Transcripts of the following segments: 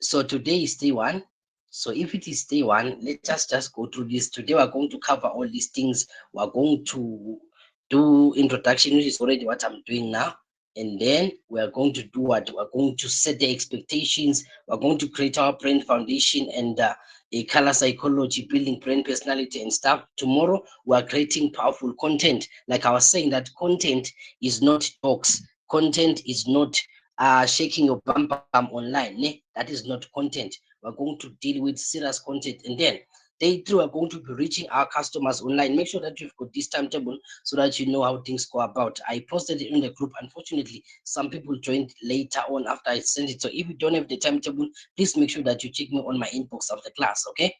So today is day one. So if it is day one, let us just go through this. Today we're going to cover all these things. We're going to do introduction, which is already what I'm doing now. And then we're going to do what? We're going to set the expectations. We're going to create our brain foundation and a color psychology, building brain personality and stuff. Tomorrow we're creating powerful content. Like I was saying, that content is not jokes. Content is not shaking your bum bum online. That is not content. We're going to deal with serious content. And then day three, we're going to be reaching our customers online. Make sure that you've got this timetable so that you know how things go about. I posted it in the group. Unfortunately, some people joined later on after I sent it. So if you don't have the timetable, please make sure that you check me on my inbox of the class. Okay.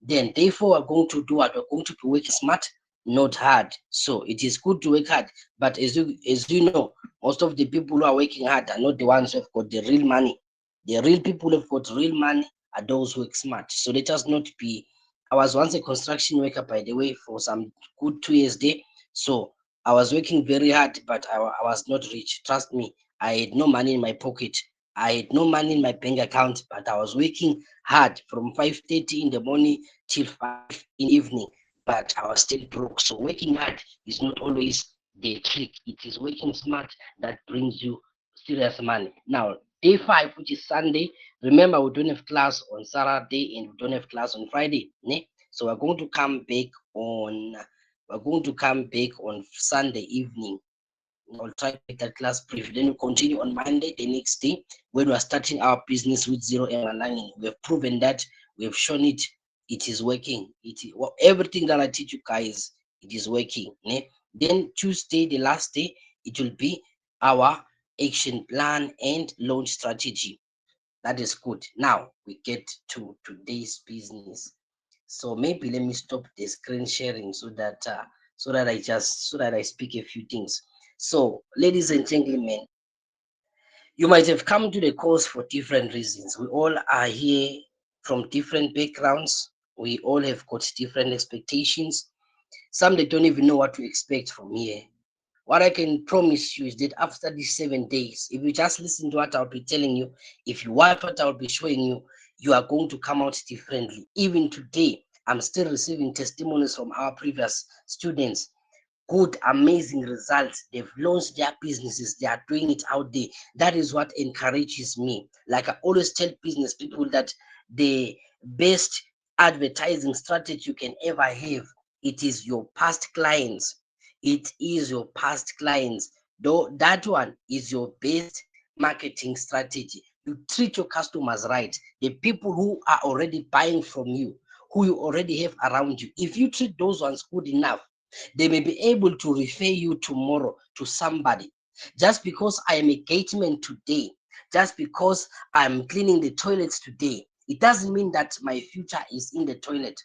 Then day four, we're going to do what? We're going to be working smart, not hard. So it is good to work hard, but as you know, most of the people who are working hard are not the ones who have got the real money. The real people who have got real money are those who work smart. So let us not be. I was once a construction worker, by the way, for some good 2 years there. So I was working very hard, but I was not rich. Trust me, I had no money in my pocket. I had no money in my bank account, but I was working hard from 5:30 in the morning till 5 in the evening. But I was still broke. So working hard is not always the trick. It is working smart that brings you serious money. Now, day five, which is Sunday, remember we don't have class on Saturday and we don't have class on Friday. Ne? So we're going to come back on Sunday evening. I'll try to make that class brief. Then we continue on Monday, the next day, when we're starting our business with zero error learning. We have proven that, we have shown it, it is working. Everything that I teach you guys, it is working. Ne? Then Tuesday, the last day, it will be our action plan and launch strategy. That is good. Now we get to today's business. So maybe let me stop the screen sharing so that I speak a few things. So, ladies and gentlemen, you might have come to the course for different reasons. We all are here from different backgrounds. We all have got different expectations. Some they don't even know what to expect from here. What I can promise you is that after these 7 days, if you just listen to what I'll be telling you, if you watch what I'll be showing you, you are going to come out differently. Even today, I'm still receiving testimonies from our previous students. Good, amazing results. They've launched their businesses, they are doing it out there. That is what encourages me. Like I always tell business people that the best advertising strategy you can ever have, it is your past clients. It is your past clients. Though that one is your best marketing strategy. You treat your customers right. The people who are already buying from you, who you already have around you. If you treat those ones good enough, they may be able to refer you tomorrow to somebody. Just because I am a gateman today, just because I'm cleaning the toilets today, it doesn't mean that my future is in the toilet.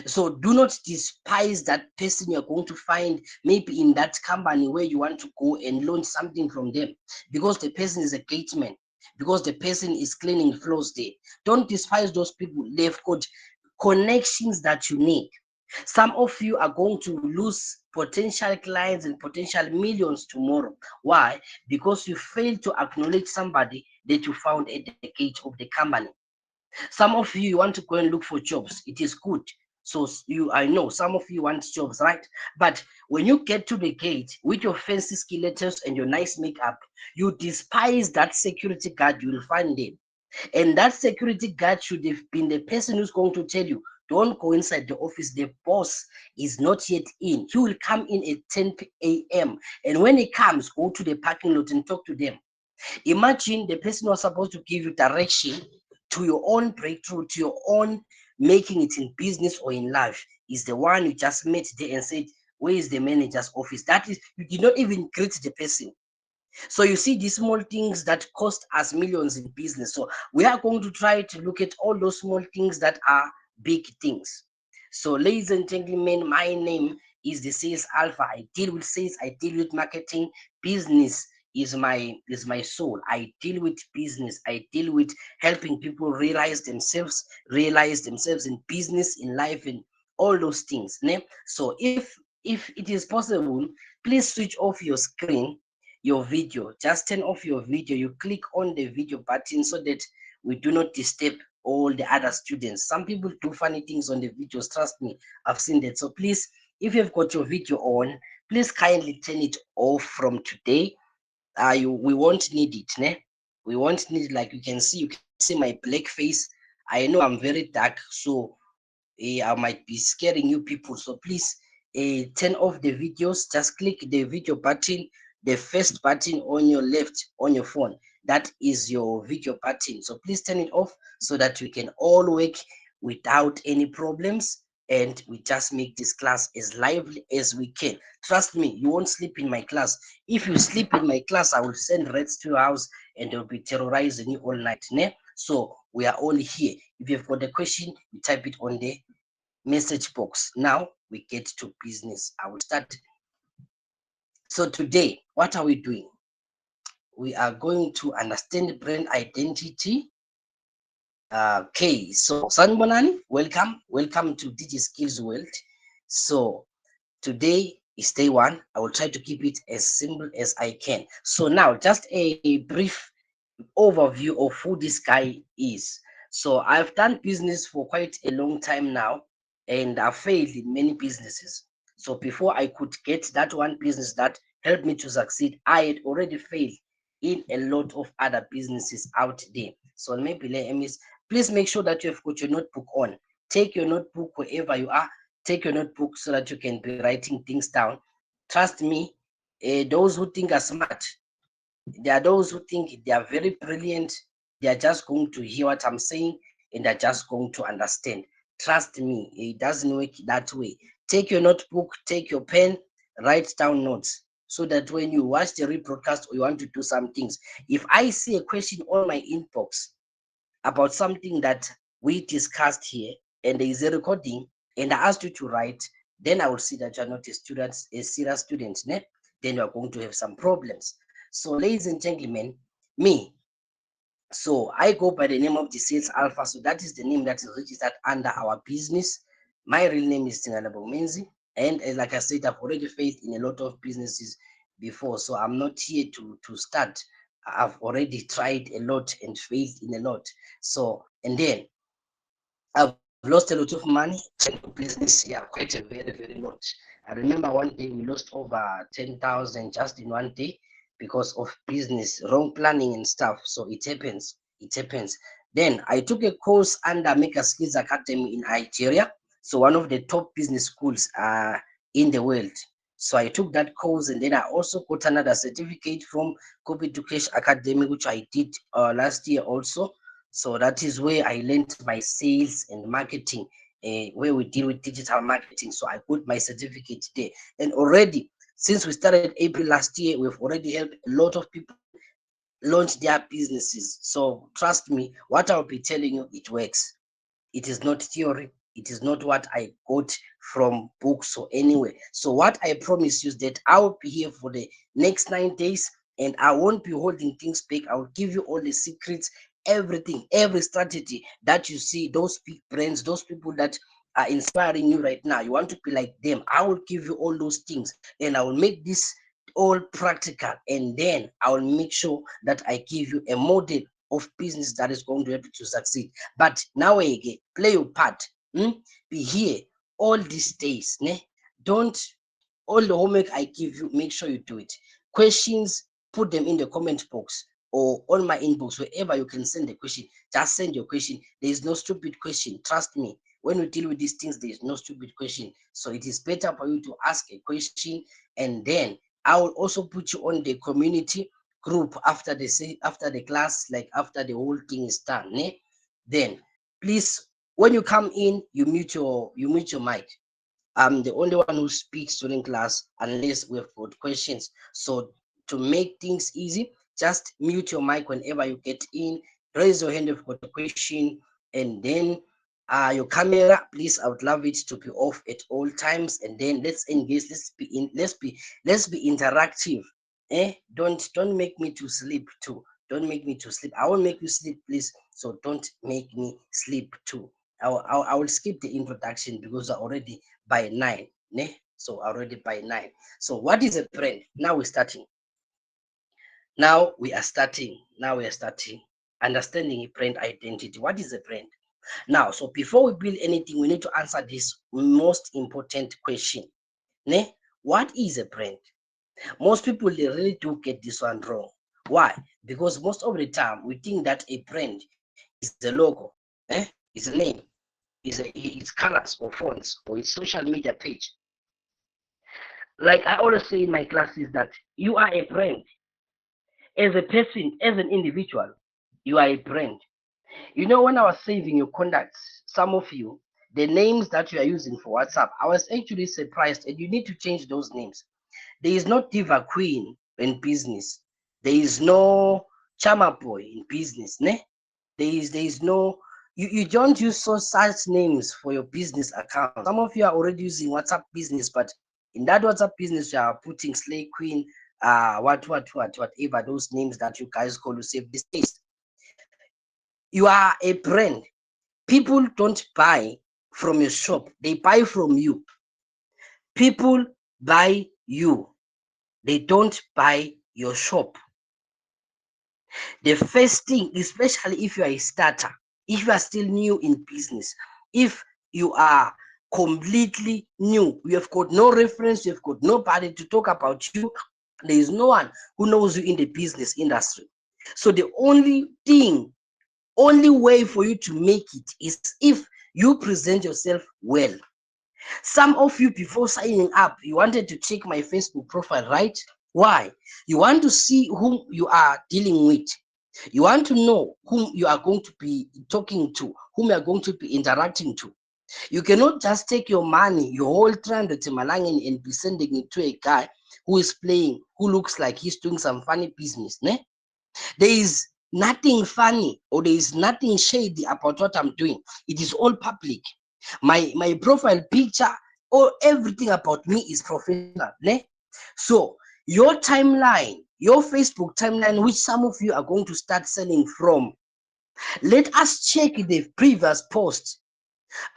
So do not despise that person you're going to find maybe in that company where you want to go and launch something from them, because the person is a gateman, because the person is cleaning floors there. Don't despise those people. They've got connections that you need. Some of you are going to lose potential clients and potential millions tomorrow. Why? Because you failed to acknowledge somebody that you found at the gate of the company. Some of you want to go and look for jobs. It is good. So I know some of you want jobs, right? But when you get to the gate with your fancy stilettos and your nice makeup, you despise that security guard you will find there. And that security guard should have been the person who's going to tell you, don't go inside the office. The boss is not yet in. He will come in at 10 a.m. And when he comes, go to the parking lot and talk to them. Imagine the person who was supposed to give you direction to your own breakthrough, to your own making it in business or in life, is the one you just met there and said, where is the manager's office? That is, you did not even greet the person. So you see these small things that cost us millions in business. So we are going to try to look at all those small things that are big things. So ladies and gentlemen, my name is the Sales Alpha. I deal with sales, I deal with marketing. Business is my soul. I deal with business. I deal with helping people realize themselves in business, in life, and all those things. Ne? So if it is possible, please switch off your screen, your video. Just turn off your video. You click on the video button so that we do not disturb all the other students. Some people do funny things on the videos. Trust me, I've seen that. So please, if you've got your video on, please kindly turn it off from today. We won't need it, ne? We won't need, like you can see my black face. I know I'm very dark, so I might be scaring you people. So please turn off the videos. Just click the video button, the first button on your left on your phone. That is your video button. So please turn it off so that we can all work without any problems, and we just make this class as lively as we can. Trust me, you won't sleep in my class. If you sleep in my class, I will send rats to your house and they'll be terrorizing you all night. Ne? So we are all here. If you've got a question, you type it on the message box. Now we get to business. I will start. So today, what are we doing? We are going to understand brand identity. Okay, so Sanbonani, welcome to Digi Skills World. So today is day one. I will try to keep it as simple as I can. So now, just a brief overview of who this guy is. So I've done business for quite a long time now, and I've failed in many businesses. So before I could get that one business that helped me to succeed, I had already failed in a lot of other businesses out there. So maybe let me, please make sure that you have got your notebook on. Take your notebook wherever you are. Take your notebook so that you can be writing things down. Trust me, those who think are smart, there are those who think they are very brilliant. They are just going to hear what I'm saying and they're just going to understand. Trust me, it doesn't work that way. Take your notebook, take your pen, write down notes so that when you watch the rebroadcast or you want to do some things, if I see a question on my inbox about something that we discussed here and there is a recording and I asked you to write, then I will see that you're not a serious student. Ne? Then you're going to have some problems. So, ladies and gentlemen, me, so I go by the name of the Sales Alpha. So that is the name that is registered under our business. My real name is Tingalabo Menzi. And like I said, I've already faced in a lot of businesses before. So I'm not here to start. I've already tried a lot and failed in a lot. So, and then I've lost a lot of money in business. Yeah, quite a very lot. I remember one day we lost over 10,000 just in one day because of business, wrong planning and stuff. So it happens. It happens. Then I took a course under Maker Skills Academy in Nigeria. So one of the top business schools in the world. So I took that course and then I also got another certificate from Copy to Cash Academy, which I did last year also. So that is where I learned my sales and marketing, where we deal with digital marketing. So I put my certificate there. And already, since we started April last year, we've already helped a lot of people launch their businesses. So trust me, what I'll be telling you, it works. It is not theory. It is not what I got from books or anywhere. So what I promise you is that I'll be here for the next 9 days and I won't be holding things back. I'll give you all the secrets, everything, every strategy that you see, those big brands, those people that are inspiring you right now. You want to be like them. I will give you all those things and I will make this all practical, and then I will make sure that I give you a model of business that is going to help you to succeed. But now again, play your part. Be here all these days. Ne? Don't, all the homework I give you, make sure you do it. Questions, put them in the comment box or on my inbox, wherever you can send a question. Just send your question. There is no stupid question. Trust me. When we deal with these things, there is no stupid question. So it is better for you to ask a question, and then I will also put you on the community group after the class, like after the whole thing is done. Ne? Then please, when you come in, you mute your mic. I'm the only one who speaks during class unless we've got questions. So to make things easy, just mute your mic whenever you get in. Raise your hand if you've got a question, and then your camera, please. I would love it to be off at all times. And then let's engage. Let's be interactive. Don't make me to sleep too. Don't make me to sleep. I won't make you sleep, please. So don't make me sleep too. I will skip the introduction because I already by 9. Ne? So already by 9. So what is a brand? Now we're starting. Now we are starting. understanding a brand identity. What is a brand? Now, so before we build anything, we need to answer this most important question. Ne? What is a brand? Most people, they really do get this one wrong. Why? Because most of the time we think that a brand is a logo, is a name, it's colors or fonts or it's social media page. Like I always say in my classes that you are a brand. As a person, as an individual, you are a brand. You know, when I was saving your contacts, some of you, the names that you are using for WhatsApp, I was actually surprised, and you need to change those names. There is no Diva Queen in business. There is no Chama Boy in business. Ne? There is no, you don't use such names for your business account. Some of you are already using WhatsApp business, but in that WhatsApp business, you are putting Slay Queen, whatever those names that you guys call to save the space. You are a brand. People don't buy from your shop, they buy from you. People buy you, they don't buy your shop. The first thing, especially if you are a starter, if you are still new in business, if you are completely new, you have got no reference, you have got nobody to talk about you, there is no one who knows you in the business industry. So the only way for you to make it is if you present yourself well. Some of you, before signing up, you wanted to check my Facebook profile, right? Why? You want to see whom you are dealing with. You want to know whom you are going to be talking to, whom you are going to be interacting to. You cannot just take your money, your whole 300 Malangin, and be sending it to a guy who is playing, who looks like he's doing some funny business. Ne? There is nothing funny or there is nothing shady about what I'm doing. It is all public. My profile picture or everything about me is professional. Ne? So your timeline, your Facebook timeline, which some of you are going to start selling from, let us check the previous post.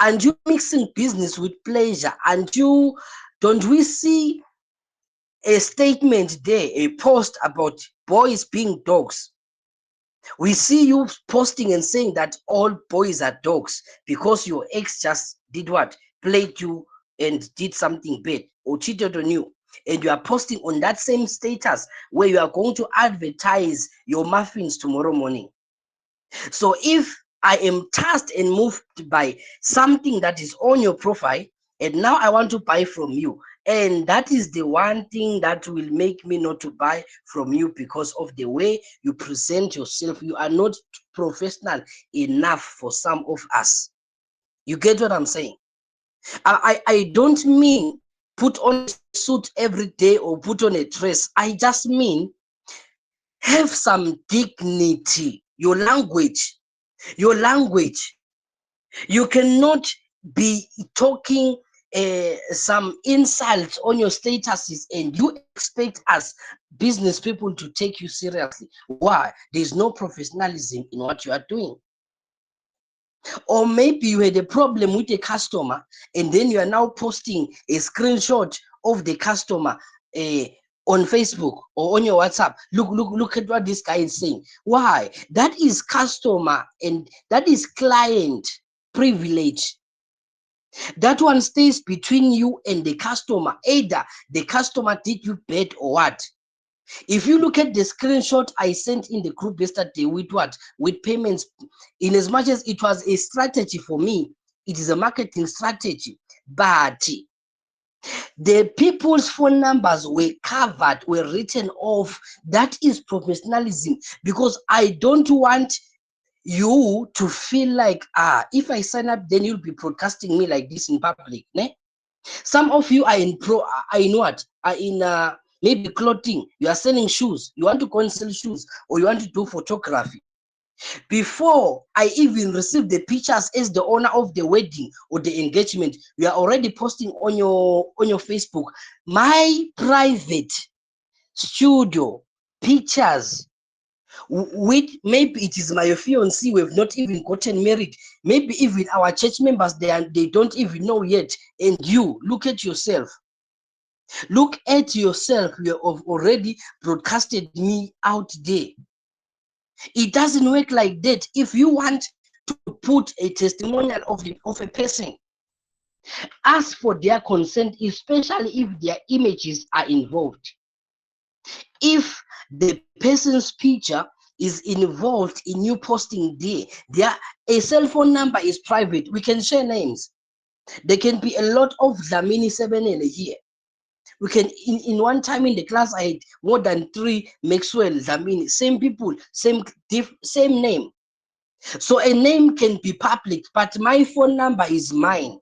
And you mixing business with pleasure, and you don't we see a statement there, a post about boys being dogs? We see you posting and saying that all boys are dogs because your ex just did what? Played you and did something bad or cheated on you. And you are posting on that same status where you are going to advertise your muffins tomorrow morning. So if I am tasked and moved by something that is on your profile, and now I want to buy from you, and that is the one thing that will make me not to buy from you because of the way you present yourself. You are not professional enough for some of us. You get what I'm saying? I don't mean put on a suit every day or put on a dress. I just mean have some dignity. Your language. You cannot be talking some insults on your statuses and you expect us business people to take you seriously. Why? There's no professionalism in what you are doing. Or maybe you had a problem with a customer and then you are now posting a screenshot of the customer on Facebook or on your WhatsApp. Look at what this guy is saying. Why? That is customer and that is client privilege. That one stays between you and the customer. Either the customer did you bad or what. If you look at the screenshot I sent in the group yesterday with what? With payments, in as much as it was a strategy for me, it is a marketing strategy. But the people's phone numbers were covered, were written off. That is professionalism, because I don't want you to feel like, if I sign up, then you'll be broadcasting me like this in public. Ne? Some of you are in what? Are in maybe clothing. You are selling shoes. You want to go and sell shoes, or you want to do photography. Before I even receive the pictures as the owner of the wedding or the engagement, you are already posting on your Facebook. My private studio pictures with maybe it is my fiancé, we've not even gotten married, maybe even our church members, they don't even know yet. And you look at yourself, you have already broadcasted me out there. It doesn't work like that. If you want to put a testimonial of a person, ask for their consent, especially if their images are involved. If the person's picture is involved in you posting there, a cell phone number is private. We can share names. There can be a lot of Dlamini 7 here. We can in one time in the class I had more than 3 Maxwell Dlamini, same people, same name. So a name can be public, but my phone number is mine.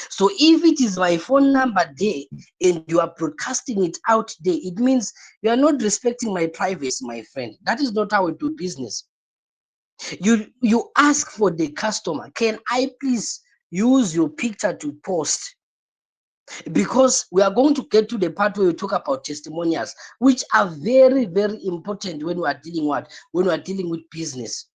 So if it is my phone number there and you are broadcasting it out there, it means you are not respecting my privacy, my friend. That is not how we do business. You ask for the customer, can I please use your picture to post? Because we are going to get to the part where we talk about testimonials, which are very, very important when we are dealing with business.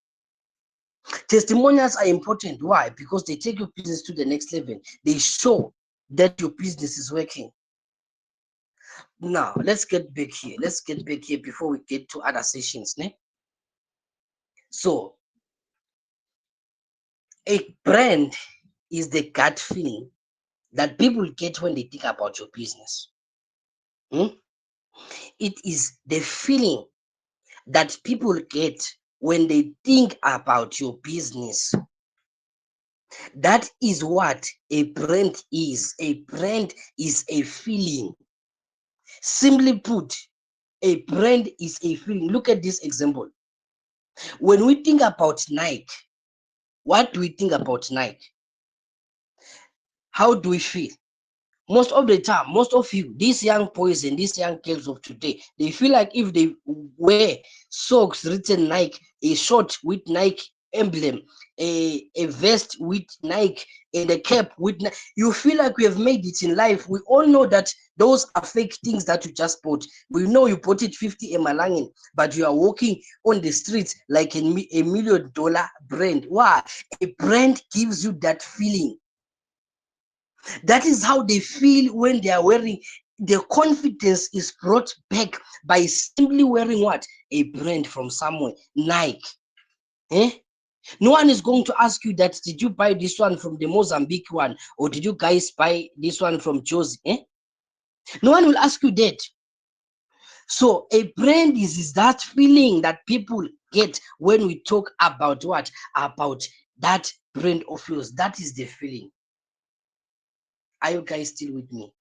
Testimonials are important. Why? Because they take your business to the next level. They show that your business is working. Now, let's get back here. Let's get back here before we get to other sessions. Ne? So, a brand is the gut feeling that people get when they think about your business. It is the feeling that people get when they think about your business. That is what a brand is. A brand is a feeling. Simply put, a brand is a feeling. Look at this example. When we think about Nike, what do we think about Nike? How do we feel? Most of the time, most of you, these young boys and these young girls of today, they feel like if they wear socks written Nike, a short with Nike emblem, a vest with Nike, and a cap with Nike, you feel like we have made it in life. We all know that those are fake things that you just bought. We know you bought it 50 Emalangin, but you are walking on the streets like a $1 million brand. Why? A brand gives you that feeling. That is how they feel when they are wearing. The confidence is brought back by simply wearing what? A brand from somewhere. Nike. Eh? No one is going to ask you that, did you buy this one from the Mozambique one? Or did you guys buy this one from Josie? Eh? No one will ask you that. So a brand is that feeling that people get when we talk about what? About that brand of yours. That is the feeling. Are you guys still with me?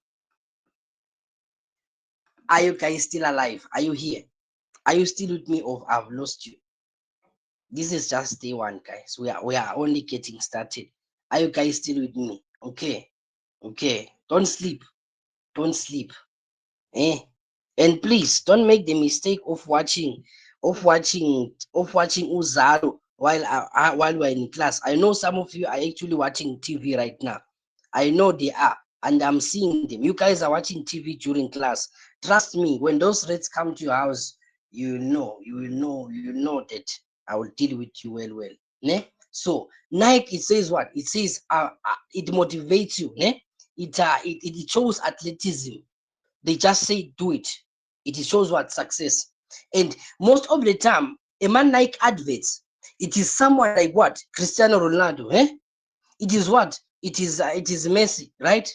Are you guys still alive? Are you here? Are you still with me or I've lost you? This is just day one, guys. We are only getting started. Are you guys still with me? Okay. Okay. Don't sleep. Don't sleep. Eh? And please don't make the mistake of watching Uzalo while we're in class. I know some of you are actually watching TV right now. I know they are, and I'm seeing them. You guys are watching TV during class. Trust me, when those rates come to your house, you know that I will deal with you well. Ne? So Nike, it says what? It says it motivates you. Ne? It shows athleticism. They just say do it. It shows what? Success. And most of the time, a man like adverts, it is someone like what? Cristiano Ronaldo. It is what? It is Messi, right?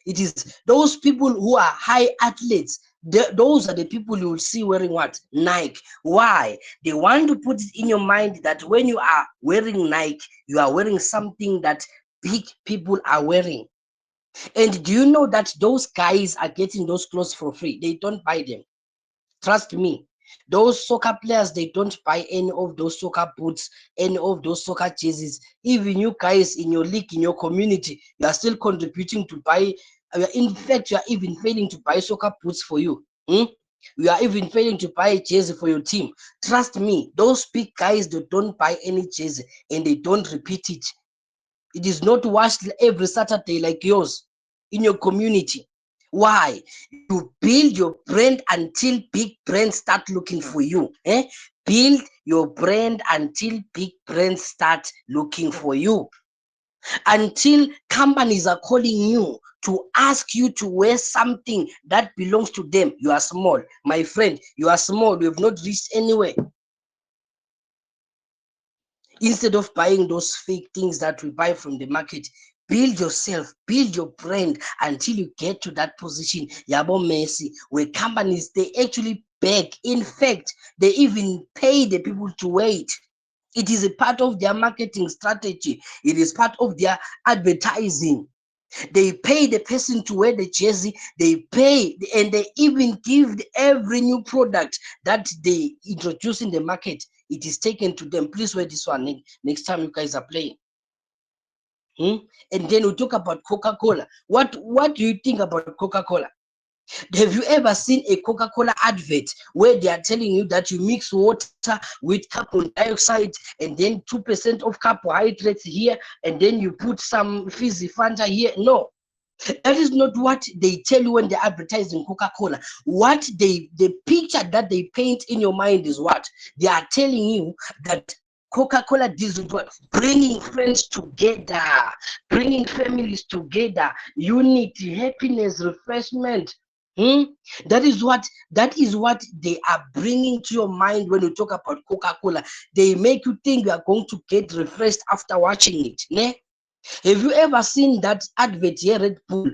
It is those people who are high athletes. Those are the people you will see wearing what? Nike. Why? They want to put it in your mind that when you are wearing Nike, you are wearing something that big people are wearing. And do you know that those guys are getting those clothes for free? They don't buy them. Trust me. Those soccer players, they don't buy any of those soccer boots, any of those soccer jerseys. Even you guys in your league, in your community, you are still contributing to buy. In fact, you are even failing to buy soccer boots for you. You are even failing to buy a jersey for your team. Trust me, those big guys, they don't buy any jersey and they don't repeat it. It is not washed every Saturday like yours in your community. Why? You build your brand until big brands start looking for you. Build your brand until big brands start looking for you. Until companies are calling you to ask you to wear something that belongs to them. You are small. My friend, you are small. You have not reached anywhere. Instead of buying those fake things that we buy from the market, build yourself, build your brand until you get to that position, Yabo Messi, where companies they actually beg. In fact, they even pay the people to wait. It is a part of their marketing strategy. It is part of their advertising. They pay the person to wear the jersey. They pay, and they even give every new product that they introduce in the market. It is taken to them. Please wear this one next time you guys are playing. And then we talk about Coca-Cola. What do you think about Coca-Cola? Have you ever seen a Coca-Cola advert where they are telling you that you mix water with carbon dioxide and then 2% of carbohydrates here, and then you put some fizzy Fanta here? No, that is not what they tell you when they're advertising Coca-Cola. What the picture that they paint in your mind is what they are telling you, that Coca-Cola deals with what? Bringing friends together, bringing families together, unity, happiness, refreshment. Hmm? That is what they are bringing to your mind when you talk about Coca-Cola. They make you think you are going to get refreshed after watching it. Ne? Have you ever seen that advert here, Red Bull?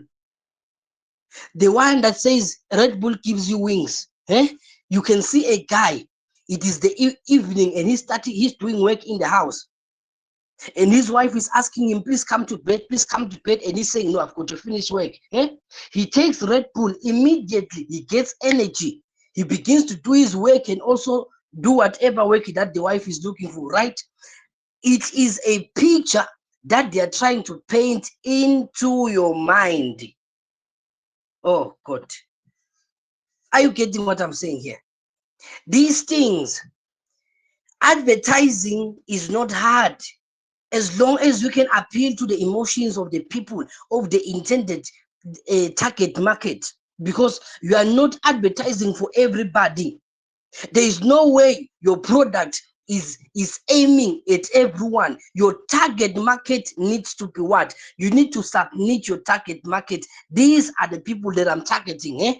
The one that says Red Bull gives you wings. Eh? You can see a guy. It is the evening and he's doing work in the house. And his wife is asking him, please come to bed, please come to bed. And he's saying, no, I've got to finish work. Eh? He takes Red Bull immediately. He gets energy. He begins to do his work and also do whatever work that the wife is looking for, right? It is a picture that they are trying to paint into your mind. Oh, God. Are you getting what I'm saying here? These things, advertising is not hard as long as you can appeal to the emotions of the people, of the intended target market, because you are not advertising for everybody. There is no way your product is aiming at everyone. Your target market needs to be what? You need to submit your target market. These are the people that I'm targeting.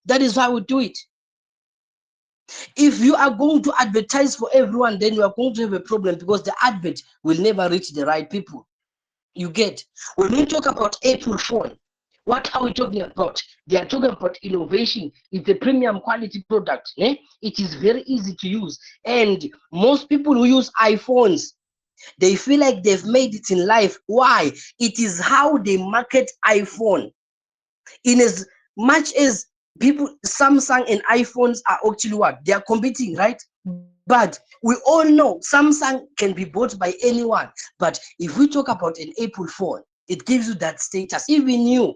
That is why we do it. If you are going to advertise for everyone, then you are going to have a problem, because the advert will never reach the right people. You get? When we talk about Apple phone, what are we talking about? They are talking about innovation. It's a premium quality product. It is very easy to use. And most people who use iPhones, they feel like they've made it in life. Why? It is how they market iPhone. In as much as people, Samsung and iPhones are actually what? They are competing, right? But we all know Samsung can be bought by anyone. But if we talk about an Apple phone, it gives you that status. Even you,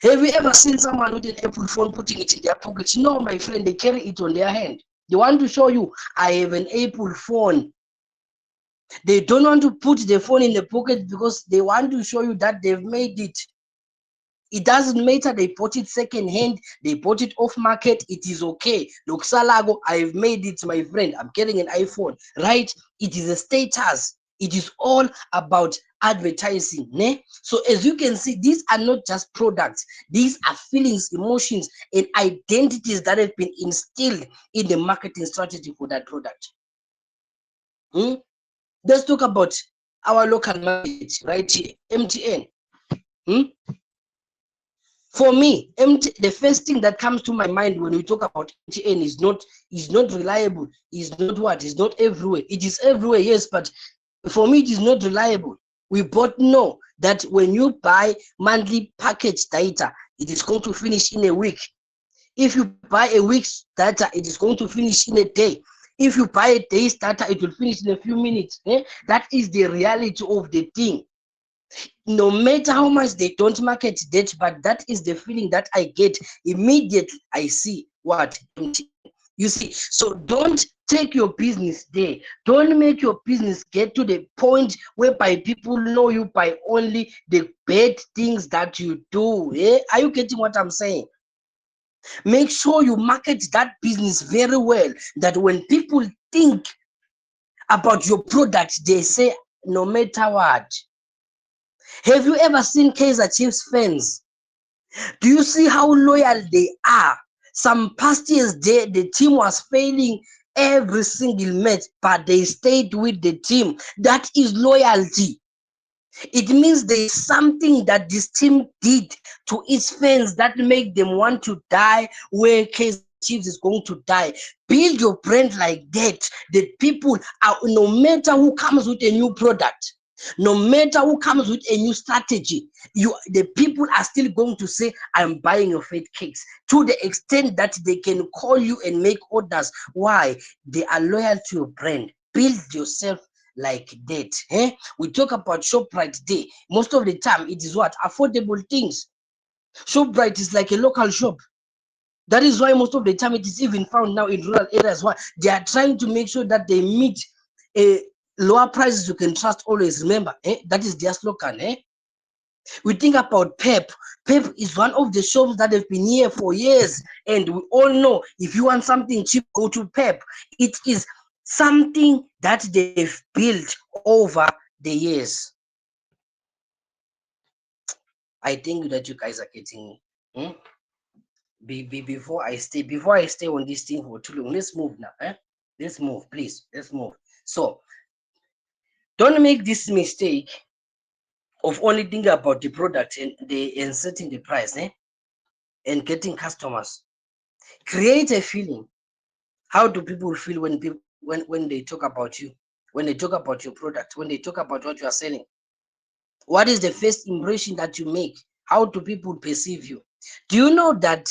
have you ever seen someone with an Apple phone putting it in their pocket? No, my friend, they carry it on their hand. They want to show you, I have an Apple phone. They don't want to put the phone in the pocket because they want to show you that they've made it. It doesn't matter. They bought it second hand. They bought it off market. It is okay. Look, Salago, I've made it, my friend. I'm getting an iPhone, right? It is a status. It is all about advertising. Ne? So as you can see, these are not just products. These are feelings, emotions, and identities that have been instilled in the marketing strategy for that product. Hmm? Let's talk about our local market right here, MTN. Hmm? For me, the first thing that comes to my mind when we talk about MTN is not reliable. Is not what? Is not everywhere. It is everywhere, yes, but for me it is not reliable. We both know that when you buy monthly package data, it is going to finish in a week. If you buy a week's data, it is going to finish in a day. If you buy a day's data, it will finish in a few minutes. That is the reality of the thing. No matter how much they don't market that, but that is the feeling that I get immediately. I see what MTN. You see, so don't take your business there. Don't make your business get to the point whereby people know you by only the bad things that you do. Are you getting what I'm saying? Make sure you market that business very well, that when people think about your product, they say, no matter what. Have you ever seen Kaiser Chiefs fans? Do you see how loyal they are? Some past years, the team was failing. every single match, but they stayed with the team. That is loyalty. It means there is something that this team did to its fans that make them want to die where Kaiser Chiefs is going to die. Build your brand like that. The people are, no matter who comes with a new product, no matter who comes with a new strategy, the people are still going to say, I'm buying your fake cakes, to the extent that they can call you and make orders. Why? They are loyal to your brand. Build yourself like that. We talk about ShopRite Day. Most of the time, it is what? Affordable things. ShopRite is like a local shop. That is why most of the time it is even found now in rural areas. Why? They are trying to make sure that they meet a lower prices you can trust always. Remember, that is their slogan. We think about Pep. Pep is one of the shops that have been here for years, and we all know if you want something cheap, go to Pep. It is something that they've built over the years. I think that you guys are getting me. Before I stay on this thing for too long, let's move now. Let's move, please. Let's move. So don't make this mistake of only thinking about the product and setting the price, and getting customers. Create a feeling. How do people feel when they talk about you, when they talk about your product, when they talk about what you are selling? What is the first impression that you make? How do people perceive you? Do you know that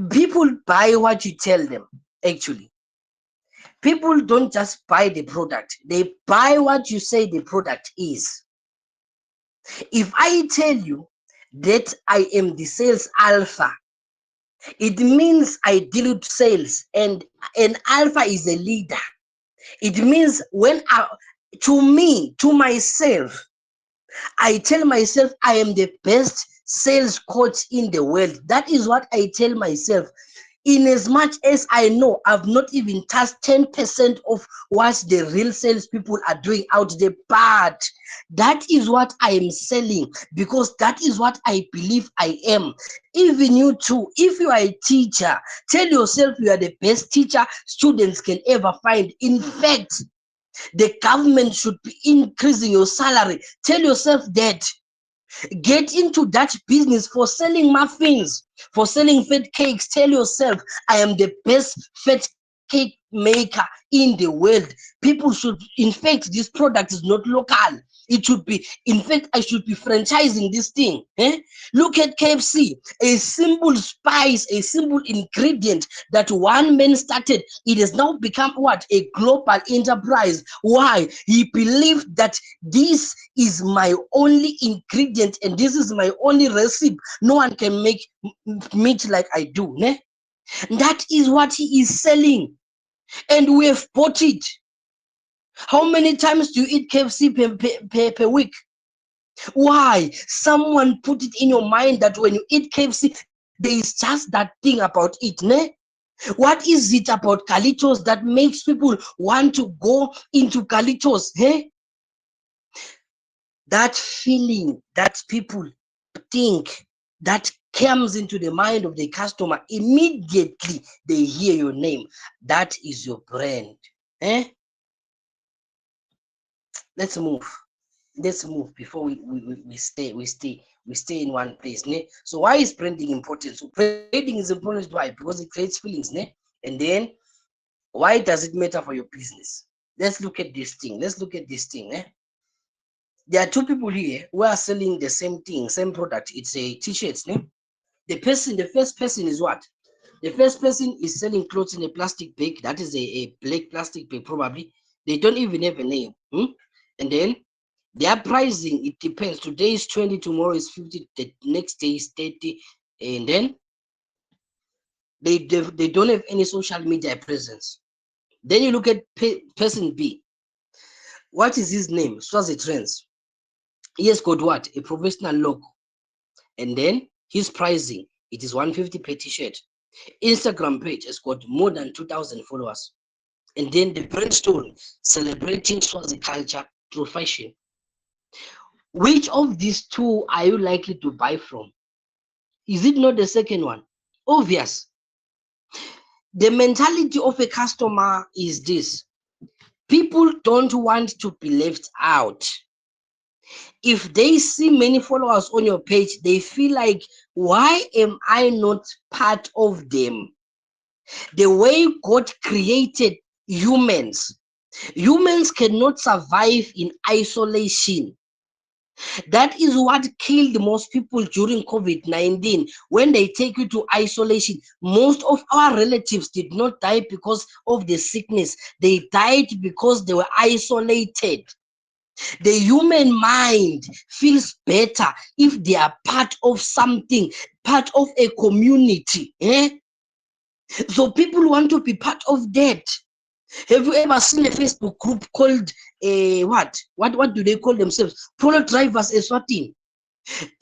people buy what you tell them? Actually, people don't just buy the product, they buy what you say the product is. If I tell you that I am the sales alpha, it means I deal with sales, and an alpha is a leader. It means to myself, I tell myself I am the best sales coach in the world. That is what I tell myself. In as much as I know I've not even touched 10% of what the real salespeople are doing out there, but that is what I am selling, because that is what I believe I am. Even you too, if you are a teacher, tell yourself you are the best teacher students can ever find. In fact, the government should be increasing your salary. Tell yourself that. Get into that business for selling muffins, for selling fat cakes. Tell yourself, I am the best fat cake maker in the world. People should, in fact, this product is not local. It should be, in fact, I should be franchising this thing. Look at KFC, a simple spice, a simple ingredient that one man started. It has now become what? A global enterprise. Why? He believed that this is my only ingredient and this is my only recipe. No one can make meat like I do. That is what he is selling, and we have bought it. How many times do you eat KFC per week? Why? Someone put it in your mind that when you eat KFC, there is just that thing about it. What is it about Calitos that makes people want to go into Calitos? That feeling that people think, that comes into the mind of the customer immediately they hear your name. That is your brand. Let's move. Let's move before we stay in one place. So why is branding important? So branding is important. Why? Because it creates feelings. And then why does it matter for your business? Let's look at this thing. There are two people here who are selling the same thing, same product. It's a t-shirt. The first person is what? The first person is selling clothes in a plastic bag. That is a black plastic bag, probably. They don't even have a name. And then their pricing, it depends. Today is 20, tomorrow is 50, the next day is 30. And then they don't have any social media presence. Then you look at person B. What is his name? Swazi Trends. He has got what? A professional logo. And then his pricing, it is 150 per t-shirt. Instagram page has got more than 2,000 followers. And then the brandstone, celebrating Swazi culture through fashion. Which of these two are you likely to buy from? Is it not the second one? Obvious. The mentality of a customer is this: people don't want to be left out. If they see many followers on your page, they feel like, why am I not part of them? The way God created humans, humans cannot survive in isolation. That is what killed most people during COVID-19. When they take you to isolation, most of our relatives did not die because of the sickness. They died because they were isolated. The human mind feels better if they are part of something, part of a community. So people want to be part of that. Have you ever seen a Facebook group called what do they call themselves? Polo drivers Eswatini.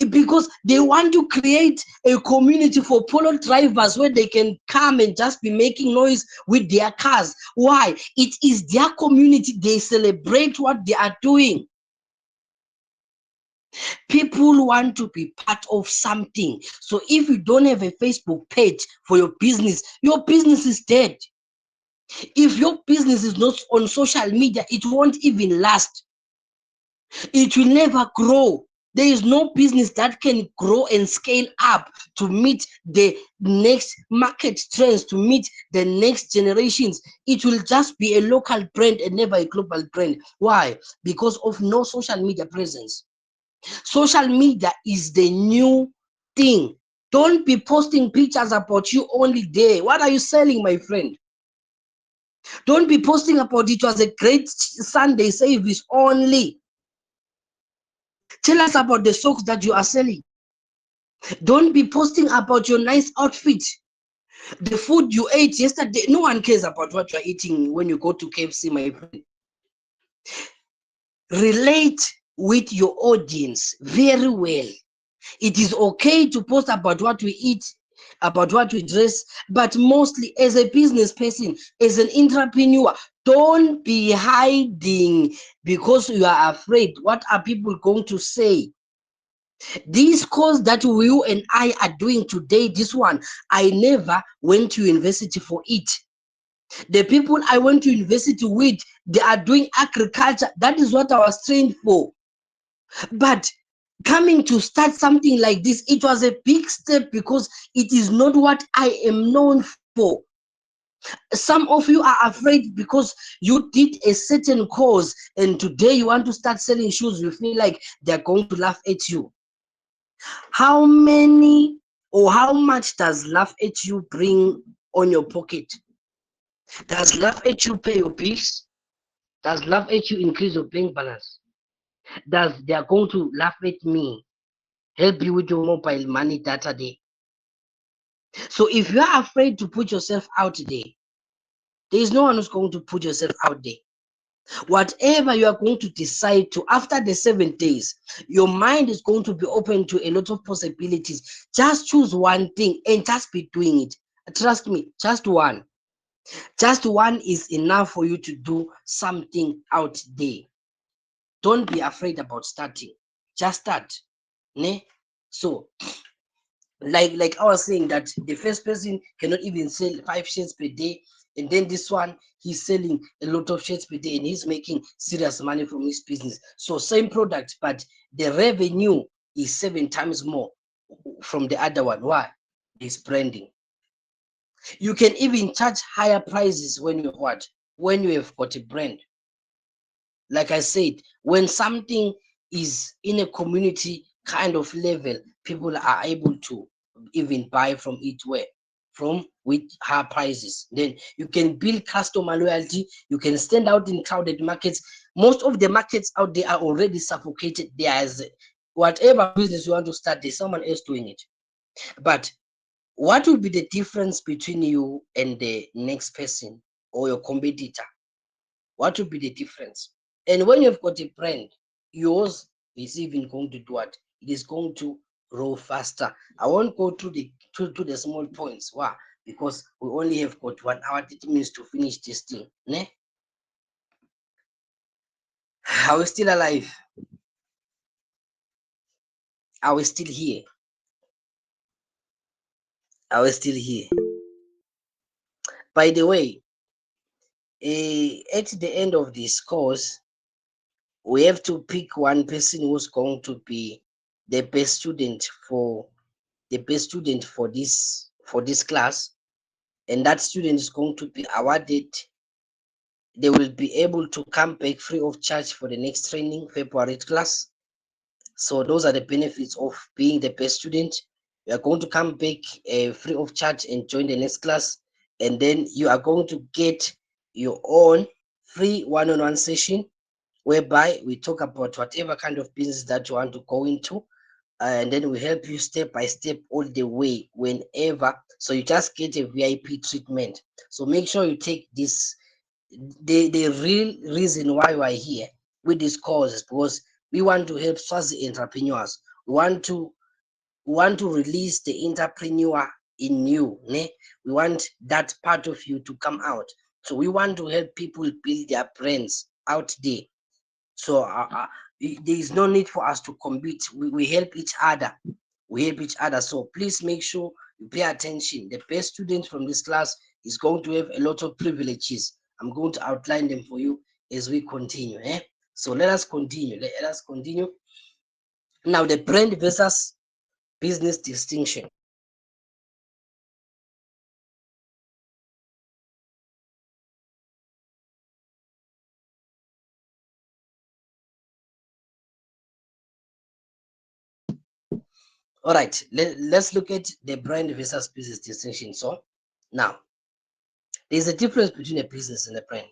Because they want to create a community for polo drivers where they can come and just be making noise with their cars. Why? It is their community. They celebrate what they are doing. People want to be part of something. So if you don't have a Facebook page for your business is dead. If your business is not on social media, it won't even last. It will never grow. There is no business that can grow and scale up to meet the next market trends, to meet the next generations. It will just be a local brand and never a global brand. Why? Because of no social media presence. Social media is the new thing. Don't be posting pictures about you only there. What are you selling, my friend? Don't be posting about it was a great Sunday service only. Tell us about the socks that you are selling. Don't be posting about your nice outfit, the food you ate yesterday. No one cares about what you're eating when you go to KFC, my friend. Relate with your audience very well. It is okay to post about what we eat, about what we dress, but mostly as a business person, as an entrepreneur, don't be hiding because you are afraid. What are people going to say? This course that you and I are doing today, this one, I never went to university for it. The people I went to university with, they are doing agriculture. That is what I was trained for. But coming to start something like this, it was a big step because it is not what I am known for. Some of you are afraid because you did a certain course and today you want to start selling shoes. You feel like they're going to laugh at you. How many or how much does laugh at you bring on your pocket? Does laugh at you pay your bills? Does laugh at you increase your bank balance? Does they are going to laugh at me help you with your mobile money data day? So if you are afraid to put yourself out there is no one who's going to put yourself out there. Whatever you are going to decide to after the 7 days, your mind is going to be open to a lot of possibilities. Just choose one thing and just be doing it. Trust me, just one. Just one is enough for you to do something out there. Don't be afraid about starting. Just start. Ne? So like I was saying that the first person cannot even sell 5 shirts per day, and then this one he's selling a lot of shirts per day and he's making serious money from his business. So same product, but the revenue is 7 times more from the other one. Why? It's branding. You can even charge higher prices when you what? When you have got a brand. Like I said, when something is in a community kind of level, people are able to even buy from it where from with high prices. Then you can build customer loyalty. You can stand out in crowded markets. Most of the markets out there are already suffocated. There's whatever business you want to start, there's someone else doing it. But what will be the difference between you and the next person or your competitor? What will be the difference? And when you've got a brand, yours is even going to do what? It is going to grow faster. I won't go to the small points. Why? Because we only have got 1 hour, 30 minutes to finish this thing. Ne? Are we still alive? Are we still here? Are we still here? By the way, at the end of this course, we have to pick one person who's going to be the best student for this class, and that student is going to be awarded. They will be able to come back free of charge for the next training February class. So those are the benefits of being the best student. You are going to come back free of charge and join the next class, and then you are going to get your own free one-on-one session whereby we talk about whatever kind of business that you want to go into, and then we help you step by step all the way whenever. So you just get a VIP treatment. So make sure you take this. The real reason why we're here with this cause is because we want to help Swazi entrepreneurs. We want to release the entrepreneur in you. Ne? We want that part of you to come out. So we want to help people build their brands out there. So there is no need for us to compete. We help each other. We help each other. So please make sure you pay attention. The best student from this class is going to have a lot of privileges. I'm going to outline them for you as we continue. So let us continue. Let us continue. Now, the brand versus business distinction. All right, let's look at the brand versus business distinction. So now, there's a difference between a business and a brand.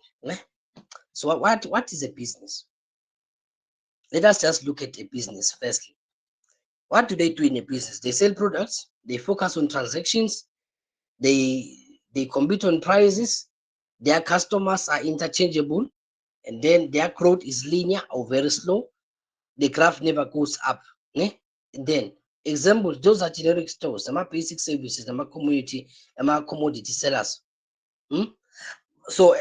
So what is a business? Let us just look at a business firstly. What do they do in a business? They sell products, they focus on transactions, they compete on prices, their customers are interchangeable, and then their growth is linear or very slow. The graph never goes up. And then examples, those are generic stores, some are basic services, some are community, some are commodity sellers. So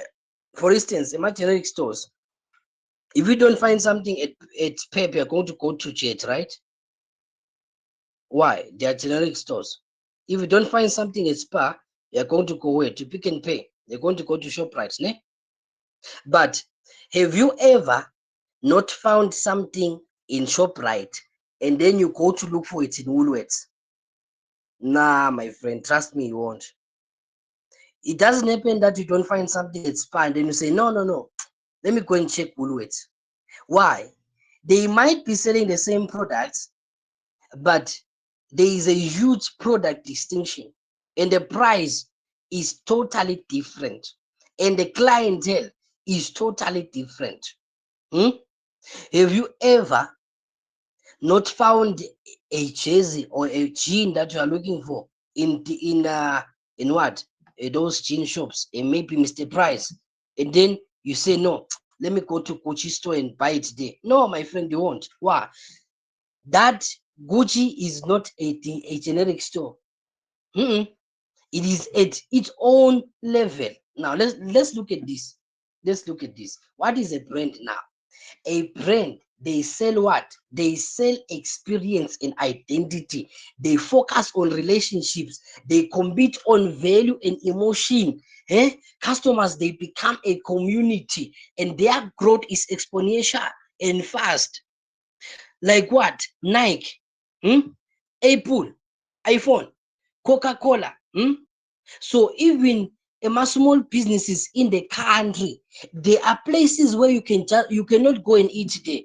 for instance, some are generic stores. If you don't find something at Pep, you're going to go to Jet, right? Why? They are generic stores. If you don't find something at Spa, you're going to go where? To Pick and Pay. You're going to go to ShopRite. Ne? But have you ever not found something in ShopRite and then you go to look for it in Woolworths? Nah, my friend, trust me, you won't. It doesn't happen that you don't find something at Spa and then you say, no, let me go and check Woolworths. Why? They might be selling the same products, but there is a huge product distinction and the price is totally different and the clientele is totally different. Have you ever not found a jersey or a jean that you are looking for in what those jean shops and maybe Mr. Price, and then you say no, let me go to Gucci store and buy it there? No, my friend, you won't. Why? That Gucci is not a generic store. It is at its own level. Now let's look at this. Let's look at this. What is a brand now? A brand, they sell what? They sell experience and identity. They focus on relationships. They compete on value and emotion. Customers, they become a community and their growth is exponential and fast. Like what? Nike, Apple, iPhone, Coca-Cola. So even small businesses in the country, there are places where you cannot go and eat there.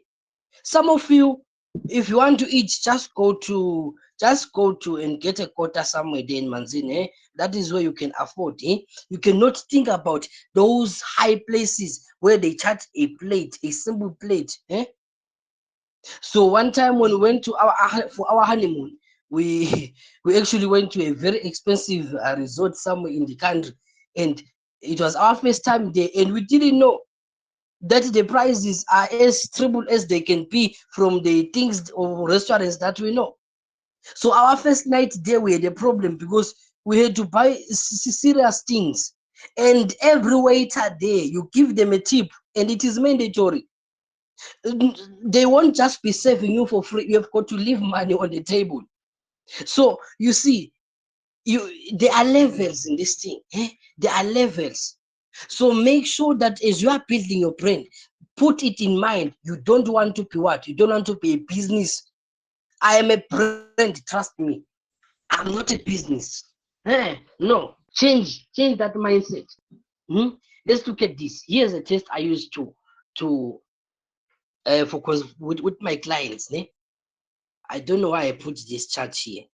Some of you, if you want to eat, just go to and get a quota somewhere there in Manzini. That is where you can afford. You cannot think about those high places where they charge a plate, a simple plate. So one time when we went to our honeymoon, we we actually went to a very expensive resort somewhere in the country, and it was our first time there, and we didn't know that the prices are as triple as they can be from the things or restaurants that we know. So our first night there, we had a problem because we had to buy serious things, and every waiter there, you give them a tip, and it is mandatory. They won't just be serving you for free. You have got to leave money on the table. So you see, There are levels in this thing. There are levels. So make sure that as you are building your brand, put it in mind. You don't want to be what? You don't want to be a business. I am a brand, trust me. I'm not a business. No, change that mindset. Hmm? Let's look at this. Here's a test I used to for with my clients. I don't know why I put this chart here.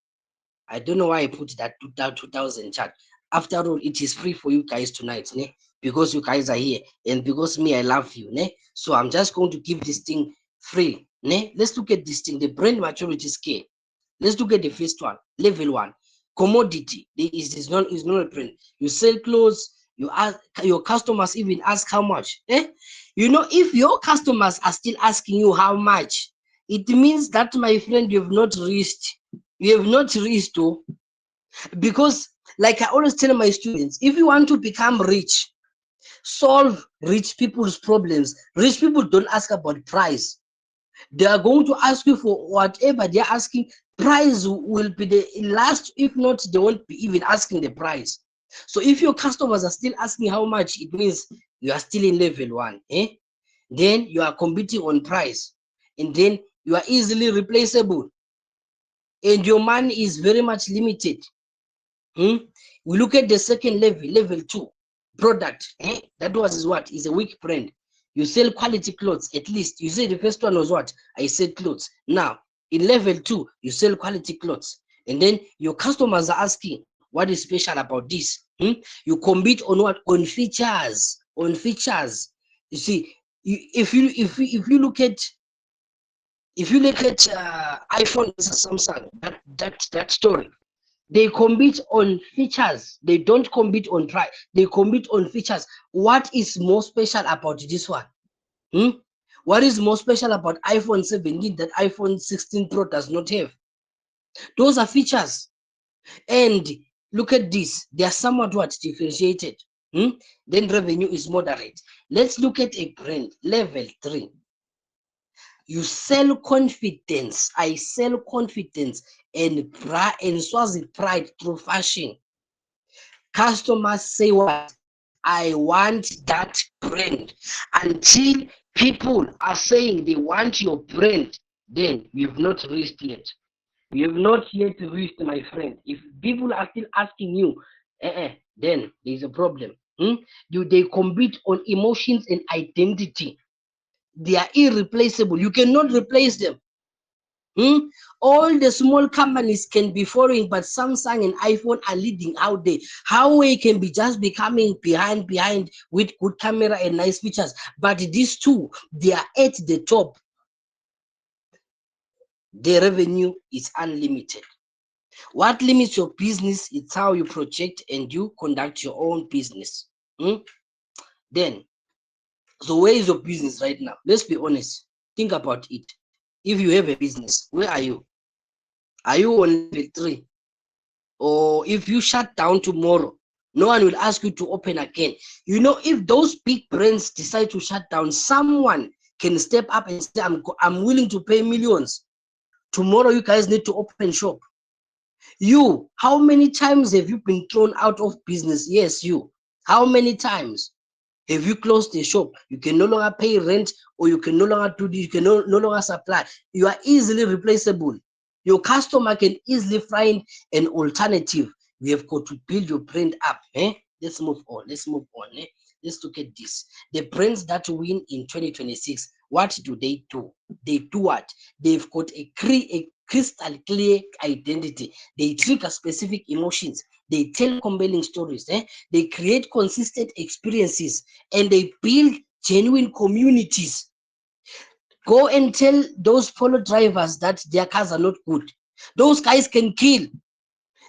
I don't know why I put that 2000 chart. After all, it is free for you guys tonight, because you guys are here and because me, I love you. So I'm just going to give this thing free. Let's look at this thing, the brand maturity scale. Let's look at the first one, level one. Commodity. Is not a brand. You sell clothes, you ask your customers even ask how much. If your customers are still asking you how much, it means that, my friend, you have not reached. You have not reached, oh, because like I always tell my students, if you want to become rich, solve rich people's problems. Rich people don't ask about price. They are going to ask you for whatever they are asking. Price will be the last. If not, they won't be even asking the price. So if your customers are still asking how much, it means you are still in level one. Then you are competing on price, and then you are easily replaceable, and your money is very much limited. We look at the second level, level two, product. That was is what is a weak brand. You sell quality clothes. At least you say the first one was what I said, clothes. Now in level two, you sell quality clothes, and then your customers are asking what is special about this. You compete on what? On features. On features. You see, if you look at iPhone versus Samsung, that story. They compete on features. They don't compete on price. They compete on features. What is more special about this one? What is more special about iPhone 17 that iPhone 16 Pro does not have? Those are features. And look at this. They are somewhat what differentiated. Then revenue is moderate. Let's look at a brand, level 3. You sell confidence. I sell confidence and pride and Swazi pride through fashion. Customers say what? I want that brand. Until people are saying they want your brand, then you've not reached yet. You have not yet reached, my friend. If people are still asking you, then there's a problem. They compete on emotions and identity. They are irreplaceable. You cannot replace them. All the small companies can be following, but Samsung and iPhone are leading out there. Huawei can be just becoming behind with good camera and nice features, but these two, they are at the top. The revenue is unlimited. What limits your business is how you project and you conduct your own business. Then, so where is your business right now? Let's be honest. Think about it. If you have a business, where are you? Are you on level 3? Or if you shut down tomorrow, no one will ask you to open again. If those big brands decide to shut down, someone can step up and say, I'm willing to pay millions. Tomorrow, you guys need to open shop. How many times have you been thrown out of business? Yes, you. How many times have you closed the shop? You can no longer pay rent, or you can no longer do this, you can no longer supply. You are easily replaceable. Your customer can easily find an alternative. We have got to build your brand up. Let's move on. Let's look at this. The brands that win in 2026, what do? They do what? They've got a crystal clear identity. They trigger specific emotions. They tell compelling stories. They create consistent experiences, and they build genuine communities. Go and tell those follow drivers that their cars are not good. Those guys can kill.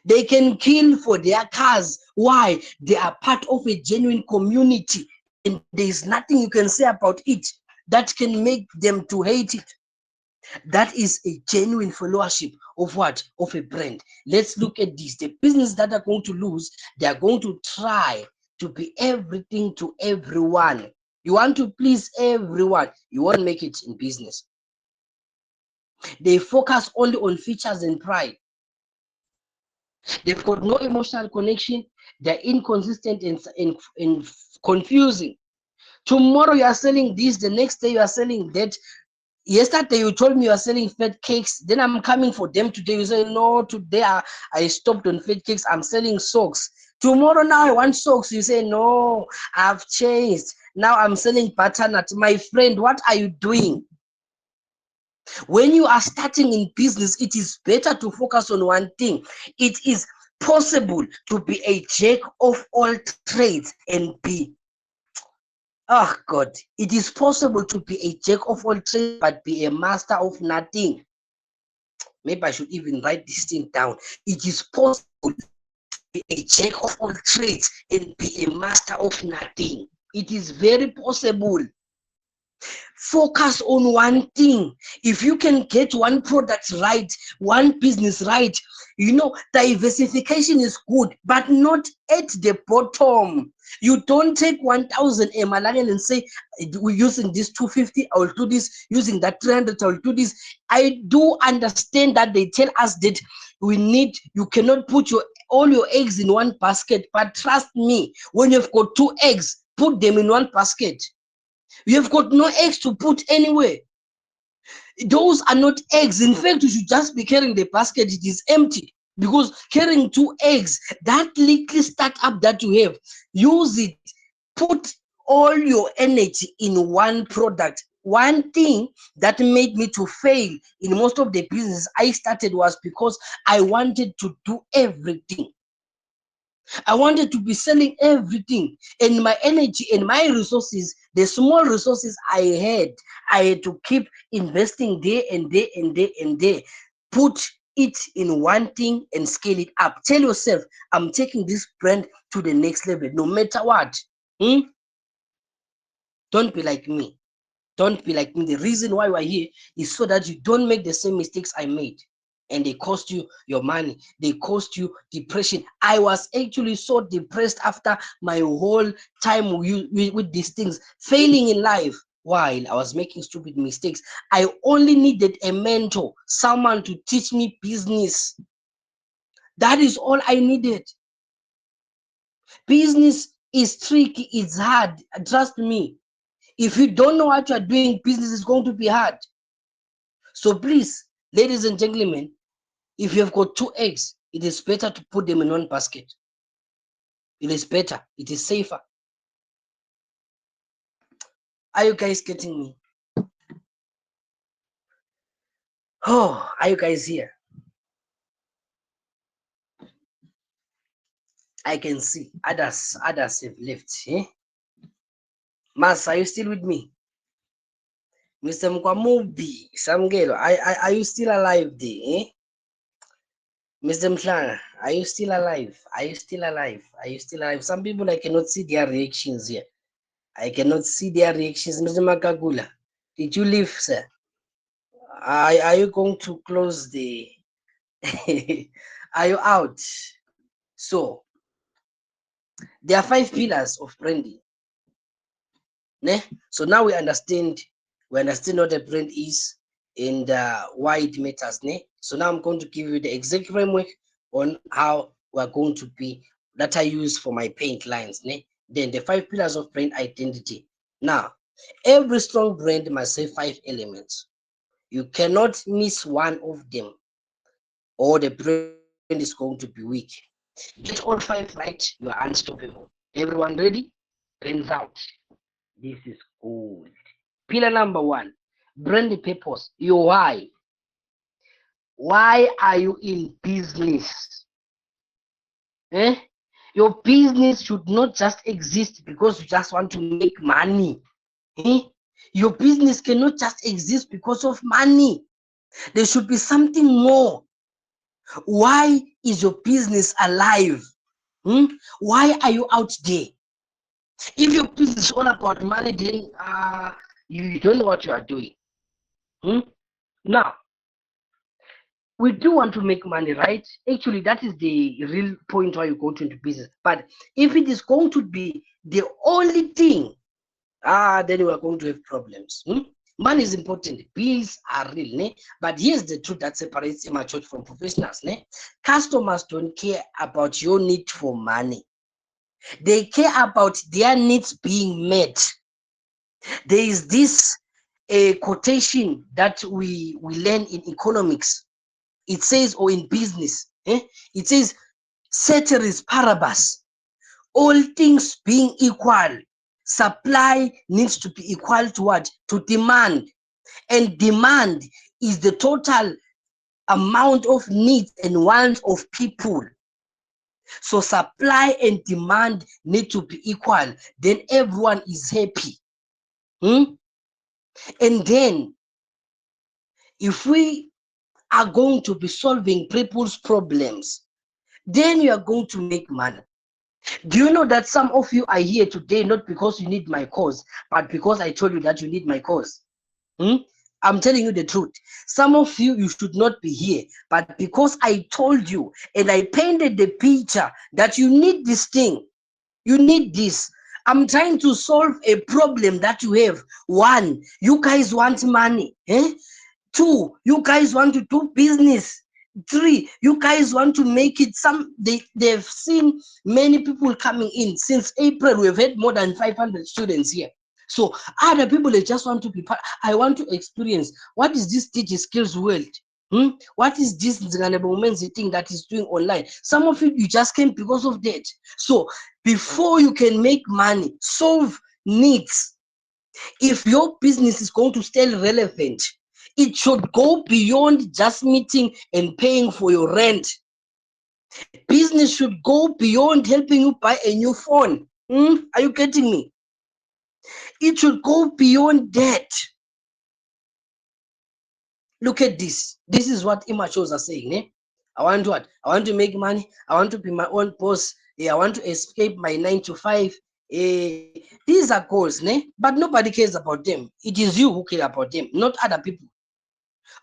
They can kill for their cars. Why? They are part of a genuine community, and there is nothing you can say about it that can make them to hate it. That is a genuine followership of what? Of a brand. Let's look at this. The business that are going to lose, they are going to try to be everything to everyone. You want to please everyone, you won't make it in business. They focus only on features and pride. They've got no emotional connection. They're inconsistent and confusing. Tomorrow you are selling this, the next day you are selling that. Yesterday you told me you are selling fat cakes, then I'm coming for them today. You say, no, today I stopped on fat cakes, I'm selling socks. Tomorrow now I want socks. You say, no, I've changed. Now I'm selling butternut. My friend, what are you doing? When you are starting in business, it is better to focus on one thing. It is possible to be a jack of all trades and be, oh God, it is possible to be a jack of all trades but be a master of nothing. Maybe I should even write this thing down. It is possible to be a jack of all trades and be a master of nothing. It is very possible. Focus on one thing. If you can get one product right, one business right, diversification is good, but not at the bottom. You don't take 1,000 Malayan and say, we're using this 250, I will do this, using that 300, I will do this. I do understand that they tell us that you cannot put all your eggs in one basket, but trust me, when you've got 2 eggs, put them in one basket. You have got no eggs to put anywhere. Those are not eggs. In fact, you should just be carrying the basket. It is empty. Because carrying 2 eggs, that little startup that you have, use it. Put all your energy in one product. One thing that made me to fail in most of the business I started was because I wanted to do everything. I wanted to be selling everything, and my energy and my resources, the small resources I had to keep investing there and there and there and there. Put it in one thing and scale it up. Tell yourself, I'm taking this brand to the next level, no matter what. Hmm? Don't be like me. Don't be like me. The reason why we're here is so that you don't make the same mistakes I made. And they cost you your money. They cost you depression. I was actually so depressed after my whole time with these things, failing in life while I was making stupid mistakes. I only needed a mentor, someone to teach me business. That is all I needed. Business is tricky. It's hard. Trust me. If you don't know what you're doing, business is going to be hard. So please, ladies and gentlemen, if you have got 2 eggs, it is better to put them in one basket. It is better. It is safer. Are you guys getting me? Oh, are you guys here? I can see others have left. Eh? Mas, are you still with me? Mr. Mkwamubi, Samgelo, are you still alive there? Eh? Mr. Mhlanga, are you still alive? Are you still alive? Are you still alive? Some people, I cannot see their reactions here. I cannot see their reactions. Mr. Makagula, did you leave, sir? Are you going to close the... Are you out? So, there are 5 pillars of branding. Ne? So now we understand what a brand is and why it matters. Ne? So now I'm going to give you the exact framework on how we're going to be, that I use for my paying clients. Ne? Then the 5 pillars of brand identity. Now, every strong brand must have 5 elements. You cannot miss one of them, or the brand is going to be weak. Get all 5 right, you are unstoppable. Everyone ready? Brains out. This is gold. Pillar number 1, brand purpose. Your why. Why are you in business? Eh? Your business should not just exist because you just want to make money. Eh? Your business cannot just exist because of money. There should be something more. Why is your business alive? Why are you out there? If your business is all about money, then you don't know what you are doing. Now, we do want to make money, right? Actually, that is the real point why you go into business. But if it is going to be the only thing, then we are going to have problems. Money is important. Bills are real, ne? But here's the truth that separates immature from professionals, ne? Customers don't care about your need for money. They care about their needs being met. There is this a quotation that we learn in economics. It says, or in business, it says, ceteris paribus, all things being equal, supply needs to be equal to what? To demand. And demand is the total amount of needs and wants of people. So supply and demand need to be equal. Then everyone is happy. Hmm? And then if we are going to be solving people's problems, then you are going to make money. Do you know that some of you are here today not because you need my cause, but because I told you that you need my cause? Hmm? I'm telling you the truth. Some of you should not be here, but because I told you and I painted the picture that you need this thing, you need this. I'm trying to solve a problem that you have. One, you guys want money. Two, you guys want to do business. Three, you guys want to make it. They've seen many people coming in. Since April, we've had more than 500 students here. So other people, they just want to be part. I want to experience what is this digital skills world. What is this women's thing that is doing online? Some of you just came because of that. So before you can make money, solve needs. If your business is going to stay relevant, it should go beyond just meeting and paying for your rent. Business should go beyond helping you buy a new phone. Are you getting me? It should go beyond that. Look at this. This is what immatures are saying. I want what? I want to make money. I want to be my own boss. I want to escape my 9 to 5. These are goals, but nobody cares about them. It is you who care about them, not other people.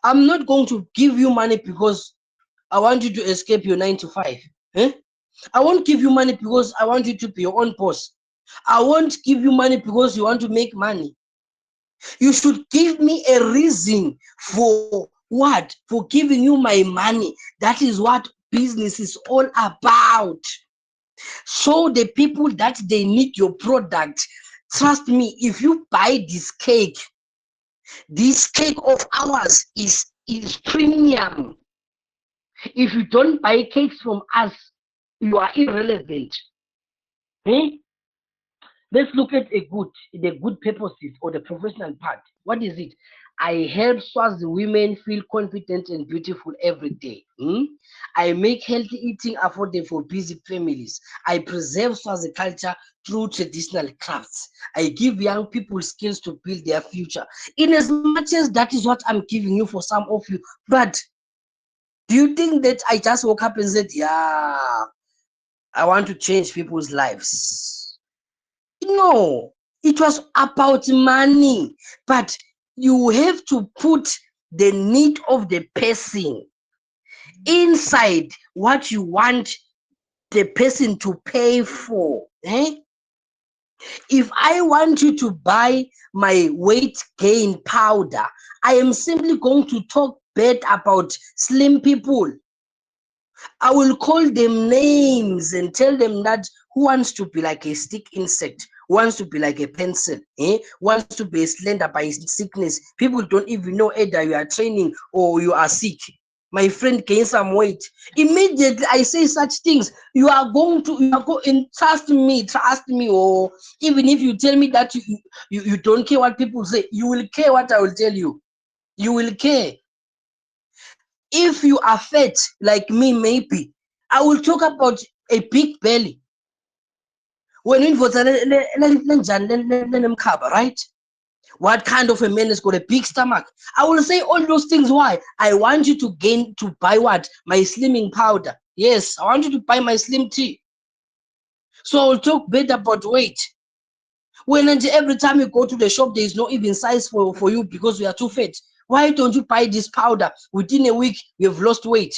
I'm not going to give you money because I want you to escape your 9 to 5. I won't give you money because I want you to be your own boss. I won't give you money because you want to make money. You should give me a reason for what? For giving you my money. That is what business is all about. Show the people that they need your product. Trust me, if you buy this cake of ours is premium. If you don't buy cakes from us, you are irrelevant. Let's look at the good purposes or the professional part. What is it? I help Swazi women feel confident and beautiful every day. I make healthy eating affordable for busy families. I preserve Swazi culture through traditional crafts. I give young people skills to build their future. In as much as that is what I'm giving you for some of you, but do you think that I just woke up and said, yeah, I want to change people's lives? No, it was about money, but you have to put the need of the person inside what you want the person to pay for. If I want you to buy my weight gain powder, I am simply going to talk bad about slim people. I will call them names and tell them that who wants to be like a stick insect, wants to be like a pencil, wants to be slender by sickness. People don't even know either you are training or you are sick. My friend gain some weight. Immediately I say such things. You are going and trust me. Or even if you tell me that you don't care what people say, you will care what I will tell you. You will care. If you are fat like me, maybe I will talk about a big belly. When you right? What kind of a man has got a big stomach? I will say all those things. Why? I want you to buy what? My slimming powder. Yes, I want you to buy my slim tea. So I will talk bad about weight. When every time you go to the shop, there is no even size for you because we are too fat. Why don't you buy this powder? Within a week, you have lost weight.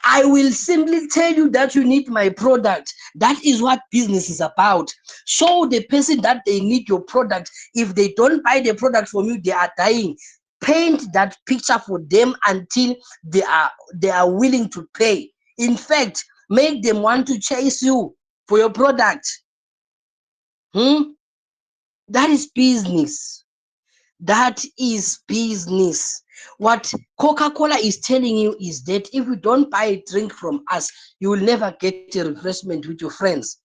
I will simply tell you that you need my product. That is what business is about. Show the person that they need your product. If they don't buy the product from you, they are dying. Paint that picture for them until they are willing to pay. In fact, make them want to chase you for your product. That is business. That is business. What Coca-Cola is telling you is that if you don't buy a drink from us, you will never get a refreshment with your friends.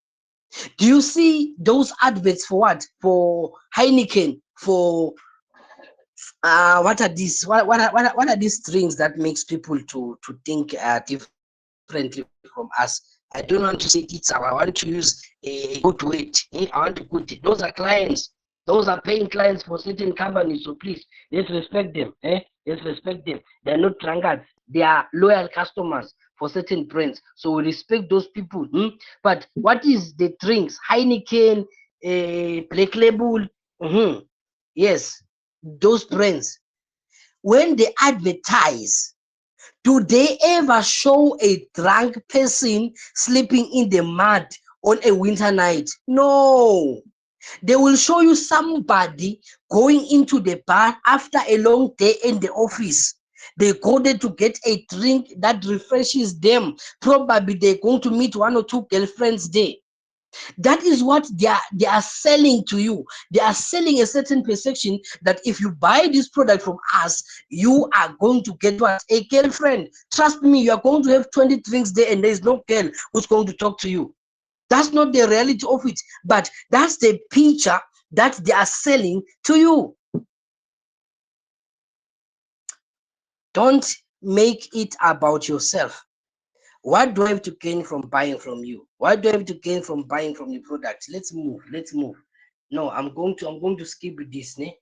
Do you see those adverts for what? For Heineken, for what are these? What are these drinks that makes people to think differently from us? I don't want to say it's our. I want to use a good word. I want to put it. Those are clients. Those are paying clients for certain companies. So please, let's respect them. Let's respect them. They're not drunkards. They are loyal customers for certain brands. So we respect those people. But what is the drinks? Heineken, Black Label. Yes, those brands. When they advertise, do they ever show a drunk person sleeping in the mud on a winter night? No. They will show you somebody going into the bar after a long day in the office. They go there to get a drink that refreshes them. Probably they're going to meet one or two girlfriends there. That is what they are selling to you. They are selling a certain perception that if you buy this product from us, you are going to get what? A girlfriend. Trust me, you are going to have 20 drinks there and there is no girl who's going to talk to you. That's not the reality of it, but that's the picture that they are selling to you. Don't make it about yourself. What do I have to gain from buying from you? What do I have to gain from buying from the product? Let's move. Let's move. No, I'm going to skip this, ne?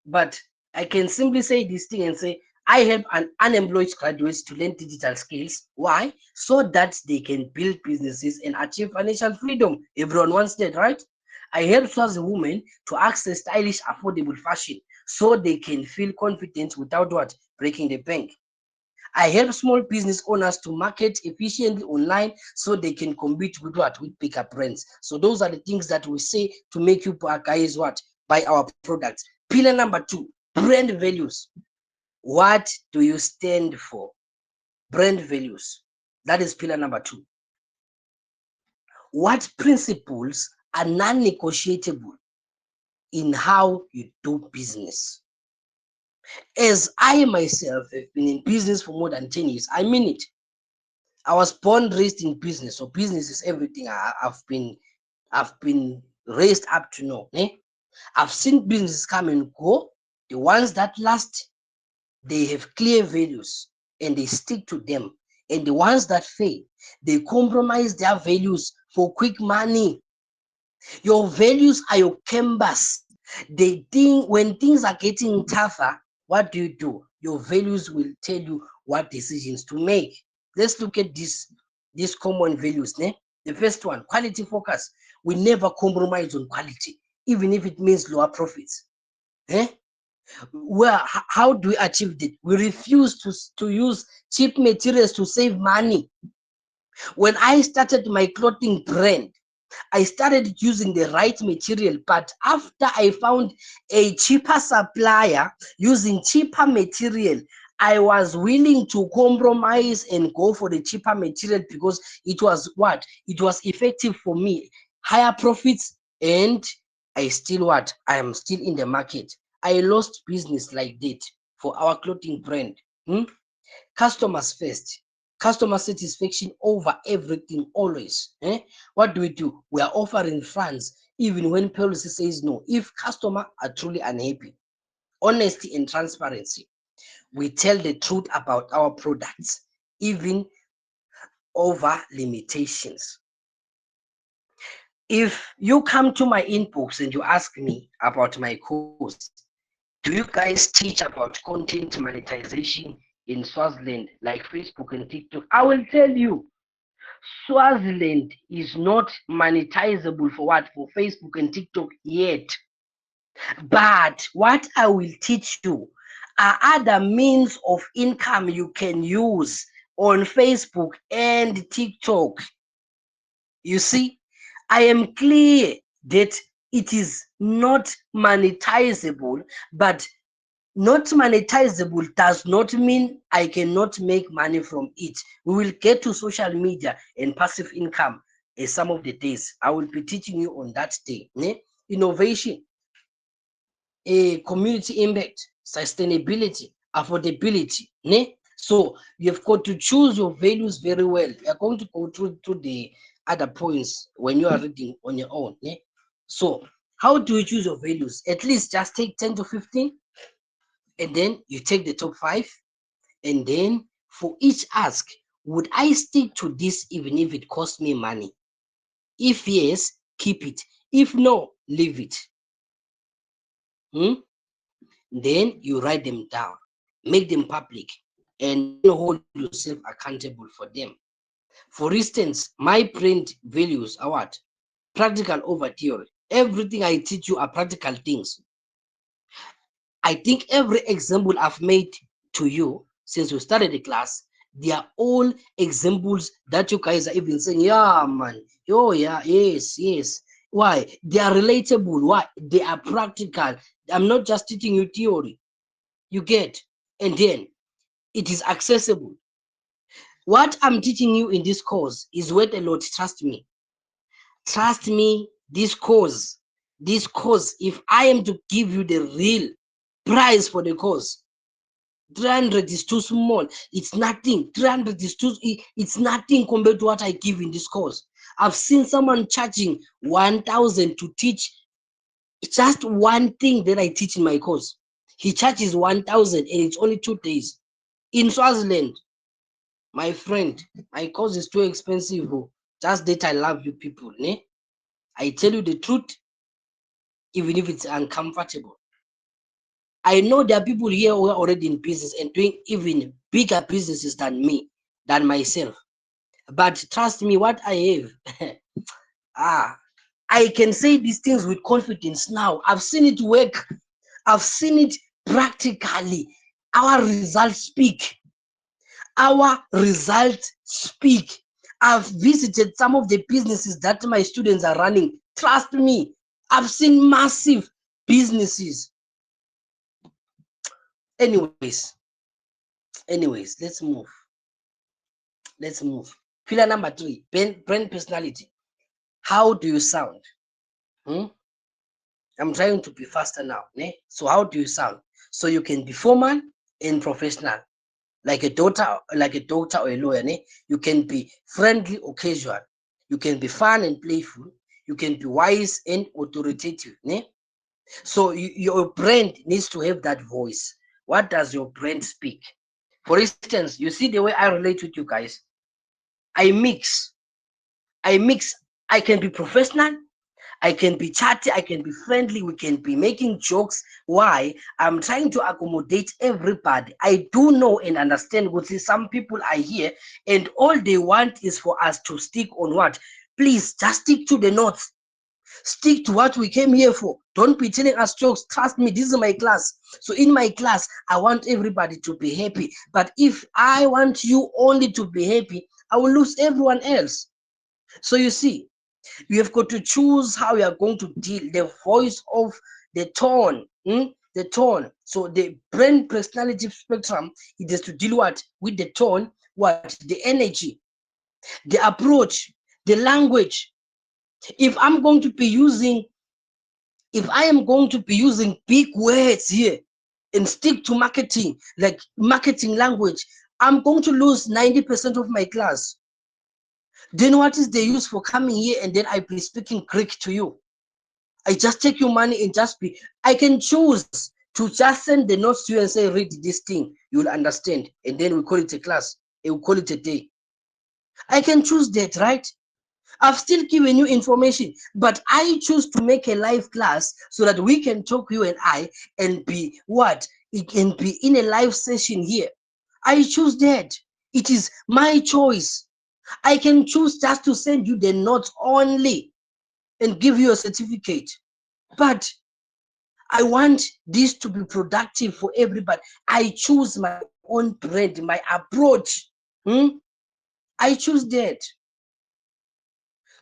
But I can simply say this thing and say I help an unemployed graduates to learn digital skills. Why? So that they can build businesses and achieve financial freedom. Everyone wants that, right? I help as a woman to access stylish, affordable fashion so they can feel confident without what? Breaking the bank. I help small business owners to market efficiently online so they can compete with what? With bigger brands. So those are the things that we say to make you guys what? Buy our products. Pillar number 2, brand values. What do you stand for? Brand values. That is pillar number 2. What principles are non-negotiable in how you do business? As I myself have been in business for more than 10 years, I mean it. I was born, raised in business, so business is everything. I've been raised up to know. I've seen businesses come and go. The ones that last, they have clear values and they stick to them. And the ones that fail, they compromise their values for quick money. Your values are your canvas. They think when things are getting tougher, what do? Your values will tell you what decisions to make. Let's look at these common values. The first one, quality focus. We never compromise on quality, even if it means lower profits. Well, how do we achieve that? We refuse to use cheap materials to save money. When I started my clothing brand, I started using the right material, but after I found a cheaper supplier using cheaper material, I was willing to compromise and go for the cheaper material because it was what? It was effective for me. Higher profits, and I still what? I am still in the market. I lost business like that for our clothing brand. Customers first. Customer satisfaction over everything always. What do? We are offering funds even when policy says no. If customers are truly unhappy, honesty and transparency. We tell the truth about our products, even over limitations. If you come to my inbox and you ask me about my course, do you guys teach about content monetization in Swaziland like Facebook and TikTok? I will tell you, Swaziland is not monetizable for what? For Facebook and TikTok yet. But what I will teach you are other means of income you can use on Facebook and TikTok. You see, I am clear that it is not monetizable, but not monetizable does not mean I cannot make money from it. We will get to social media and passive income some of the days. I will be teaching you on that day. Innovation, community impact, sustainability, affordability. So you've got to choose your values very well. You're going to go through the other points when you are reading on your own. So how do you choose your values? At least just take 10 to 15, and then you take the top 5, and then for each ask, would I stick to this even if it costs me money? If yes, keep it. If no, leave it. Then you write them down, make them public, and then hold yourself accountable for them. For instance, my brand values are what? Practical over theory. Everything I teach you are practical things. I think every example I've made to you since we started the class, they are all examples that you guys are even saying, yeah, man, oh, yeah, yes, yes. Why? They are relatable. Why? They are practical. I'm not just teaching you theory. You get? And then it is accessible. What I'm teaching you in this course is worth a lot. Trust me. Trust me, this course, if I am to give you the real price for the course, 300 is too small. It's nothing. 300 is it's nothing compared to what I give in this course. I've seen someone charging 1,000 to teach just one thing that I teach in my course. He charges 1,000 and it's only 2 days in Swaziland. My friend, my course is too expensive. Just that I love you people. I tell you the truth, even if it's uncomfortable. I know there are people here who are already in business and doing even bigger businesses than me, than myself. But trust me, what I have, I can say these things with confidence now. I've seen it work. I've seen it practically. Our results speak. Our results speak. I've visited some of the businesses that my students are running. Trust me, I've seen massive businesses. Anyways, let's move. Let's move. Pillar number 3, brand personality. How do you sound? I'm trying to be faster now. So how do you sound? So you can be formal and professional, like a doctor or a lawyer. You can be friendly or casual. You can be fun and playful. You can be wise and authoritative. So your brand needs to have that voice. What does your brand speak? For instance, you see the way I relate with you guys. I mix. I mix. I can be professional. I can be chatty, I can be friendly, we can be making jokes. Why? I'm trying to accommodate everybody. I do know and understand what some people are here and all they want is for us to stick on what? Please just stick to the notes. Stick to what we came here for. Don't be telling us jokes. Trust me, this is my class. So in my class, I want everybody to be happy. But if I want you only to be happy, I will lose everyone else. So you see, you have got to choose how you are going to deal the voice of the tone. The tone. So the brain personality spectrum, it has to deal with the tone, the energy, the approach, the language. If I'm going to be using, if I am going to be using big words here and stick to marketing, like marketing language, I'm going to lose 90% of my class. Then what is the use for coming here and then I be speaking Greek to you? I just take your money and just be. I can choose to just send the notes to you and say, read this thing, you'll understand. And then we call it a class, and we call it a day. I can choose that, right? I've still given you information, but I choose to make a live class so that we can talk, you and I, and be what? It can be in a live session here. I choose that. It is my choice. I can choose just to send you the notes only and give you a certificate. But I want this to be productive for everybody. I choose my own brand, my approach. Hmm? I choose that.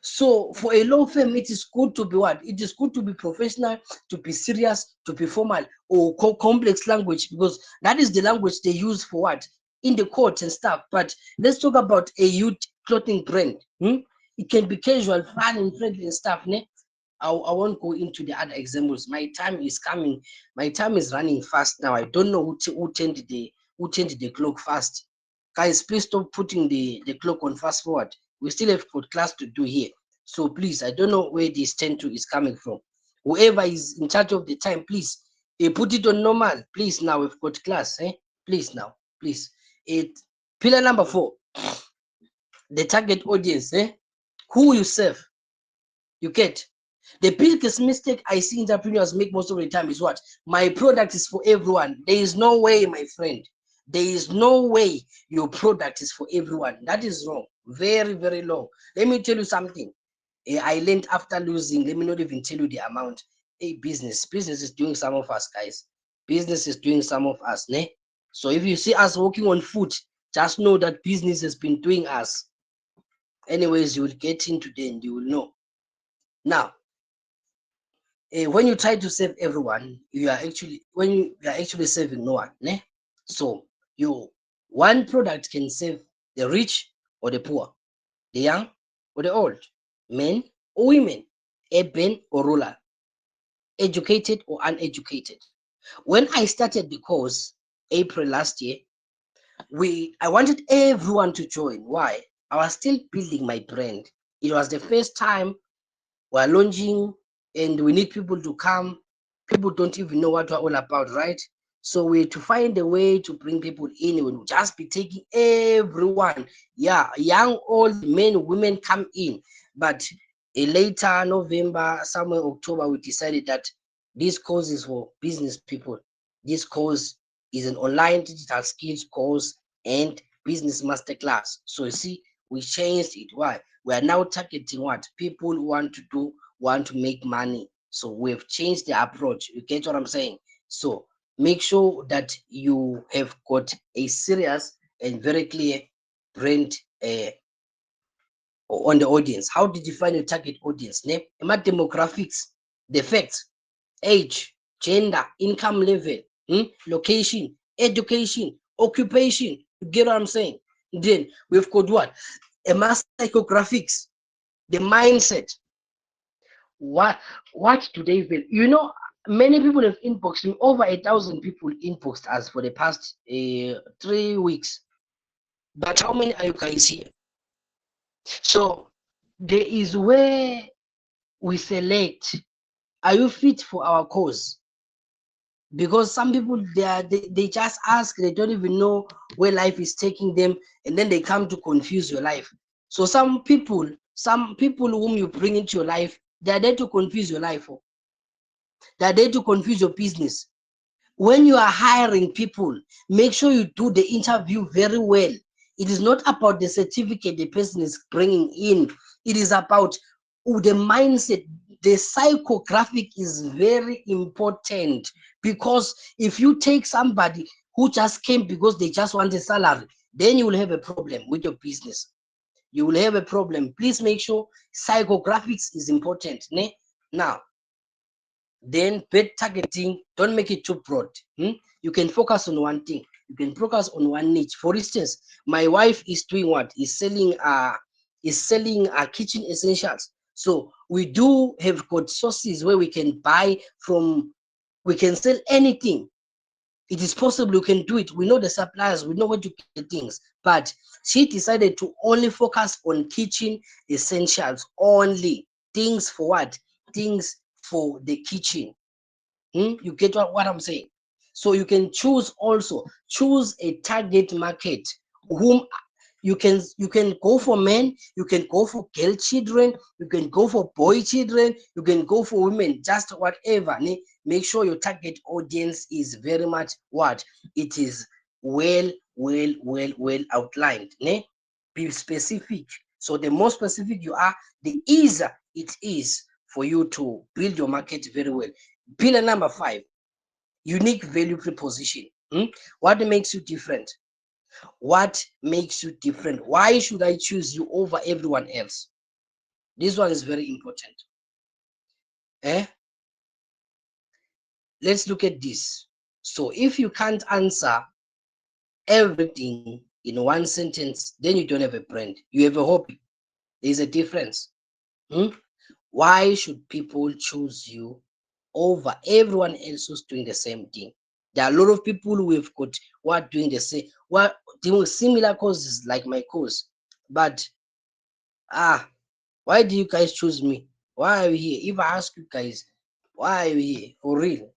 So for a law firm, it is good to be what? It is good to be professional, to be serious, to be formal, or complex language, because that is the language they use for what? In the court and stuff. But let's talk about a youth clothing brand. Hmm? It can be casual, fun, and friendly and stuff. Ne? I won't go into the other examples. My time is coming. My time is running fast now. I don't know who turned the clock fast. Guys, please stop putting the clock on fast forward. We still have got class to do here. So please, I don't know where this 10 to is coming from. Whoever is in charge of the time, please put it on normal. Please, now we've got class. Please now, please. Pillar number 4, the target audience. Who you serve. You get. The biggest mistake I see entrepreneurs make most of the time is what? My product is for everyone. There is no way, my friend. There is no way your product is for everyone. That is wrong. Very, very low. Let me tell you something. I learned after losing. Let me not even tell you the amount. Business is doing some of us, guys. Business is doing some of us. Ne? So if you see us walking on foot, just know that business has been doing us. Anyways, you will get into them. You will know. Now, when you try to save everyone, you are actually saving no one. Ne? So one product can save the rich or the poor, the young or the old, men or women, urban or rural, educated or uneducated. When I started the course April last year, I wanted everyone to join. Why? I was still building my brand. It was the first time we're launching and we need people to come. People don't even know what we're all about, right? So we to find a way to bring people in. We'll just be taking everyone, yeah, young, old, men, women come in. But later November, somewhere October, we decided that this course is for business people. This course is an online digital skills course and business masterclass. So you see, we changed it. Why? We are now targeting what? People who want to make money. So we've changed the approach. You get what I'm saying? So make sure that you have got a serious and very clear brand on the audience. How did you find your target audience? Name, demographics, the facts, age, gender, income level, location, education, occupation. You get what I'm saying? Then we've got what? A mass psychographics, the mindset. What do they feel? Many people have inboxed me. Over 1,000 people inboxed us for the past 3 weeks. But how many are you guys here? So there is where we select. Are you fit for our cause? Because some people they just ask, they don't even know where life is taking them, and then they come to confuse your life. So some people whom you bring into your life, they are there to confuse your life. They are there to confuse your business. When you are hiring people, make sure you do the interview very well. It is not about the certificate the person is bringing in. It is about the mindset. The psychographic is very important, because if you take somebody who just came because they just want a salary, then you will have a problem with your business. You will have a problem. Please make sure psychographics is important. Ne? Now, then bad targeting, don't make it too broad. You can focus on one thing. You can focus on one niche. For instance, my wife is doing what? Is selling kitchen essentials. So we do have got sources where we can buy from. We can sell anything. It is possible. You can do it. We know the suppliers. We know where to get the things. But she decided to only focus on kitchen essentials only. Things for what? Things for the kitchen. You get what I'm saying? So you can choose a target market whom you can go for men, you can go for girl children, you can go for boy children, you can go for women, just whatever. Make sure your target audience is very much what it is, well outlined. Be specific. So the more specific you are, the easier it is for you to build your market very well. Pillar number 5, unique value proposition. What makes you different? What makes you different? Why should I choose you over everyone else? This one is very important. Eh? Let's look at this. So if you can't answer everything in one sentence, then you don't have a brand. You have a hobby. There's a difference. Hmm? Why should people choose you over everyone else who's doing the same thing? There are a lot of people who have got who are doing the same, what doing similar causes like my cause. But why do you guys choose me? Why are you here? If I ask you guys, why are you here? For real?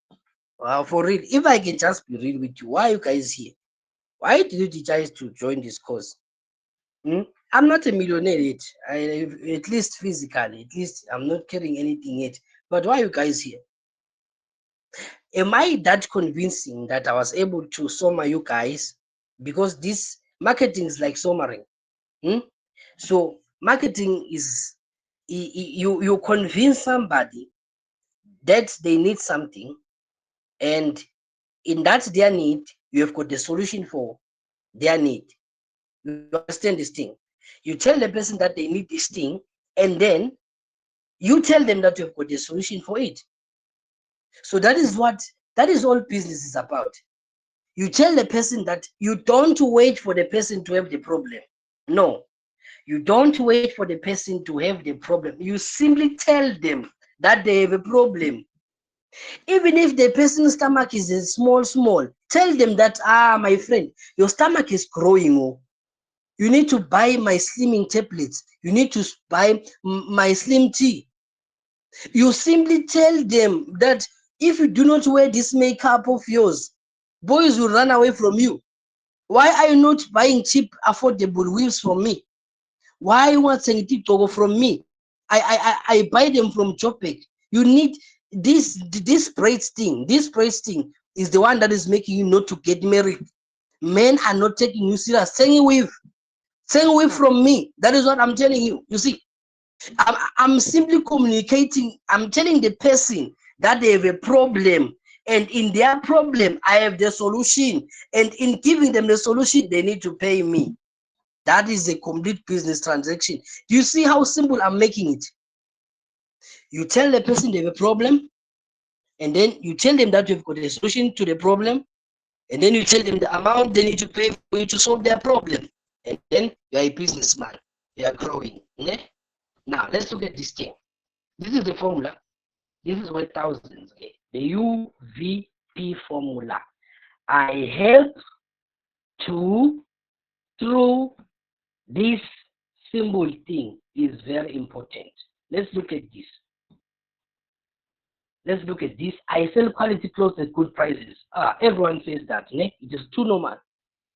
For real. If I can just be real with you, why are you guys here? Why did you decide to join this cause? Hmm? I'm not a millionaire yet. At least physically, at least I'm not carrying anything yet. But why are you guys here? Am I that convincing that I was able to summar you guys? Because this marketing is like summering. Hmm? So marketing is you convince somebody that they need something, and in that their need, you have got the solution for their need. You understand this thing? You tell the person that they need this thing, and then you tell them that you've got the solution for it. So that is all business is about. You tell the person that you don't wait for the person to have the problem. No, you don't wait for the person to have the problem. You simply tell them that they have a problem. Even if the person's stomach is small, tell them that, my friend, your stomach is growing. Oh, you need to buy my slimming tablets. You need to buy my slim tea. You simply tell them that if you do not wear this makeup of yours, boys will run away from you. Why are you not buying cheap, affordable weaves from me? Why you want TikTok from me? I buy them from Jopek. You need this braids thing. This braids thing is the one that is making you not to get married. Men are not taking you serious. Staying away from me. That is what I'm telling you. You see, I'm simply communicating. I'm telling the person that they have a problem, and in their problem, I have the solution. And in giving them the solution, they need to pay me. That is a complete business transaction. Do you see how simple I'm making it? You tell the person they have a problem, and then you tell them that you've got a solution to the problem, and then you tell them the amount they need to pay for you to solve their problem. And then you're a businessman. You are growing. Ne? Now, let's look at this thing. This is the formula. This is what thousands get. The UVP formula. I help to through this symbol thing is very important. Let's look at this. Let's look at this. I sell quality clothes at good prices. Everyone says that. Ne? It is too normal.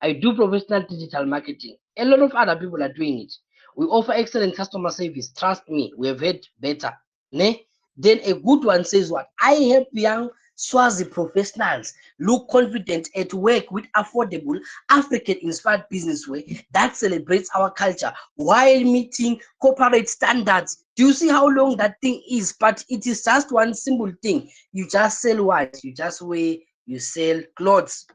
I do professional digital marketing. A lot of other people are doing it. We offer excellent customer service. Trust me, we have had better. Ne? Then a good one says what? I help young Swazi professionals look confident at work with affordable African-inspired business way that celebrates our culture while meeting corporate standards. Do you see how long that thing is? But it is just one simple thing. You just sell what? You just wear, you sell clothes.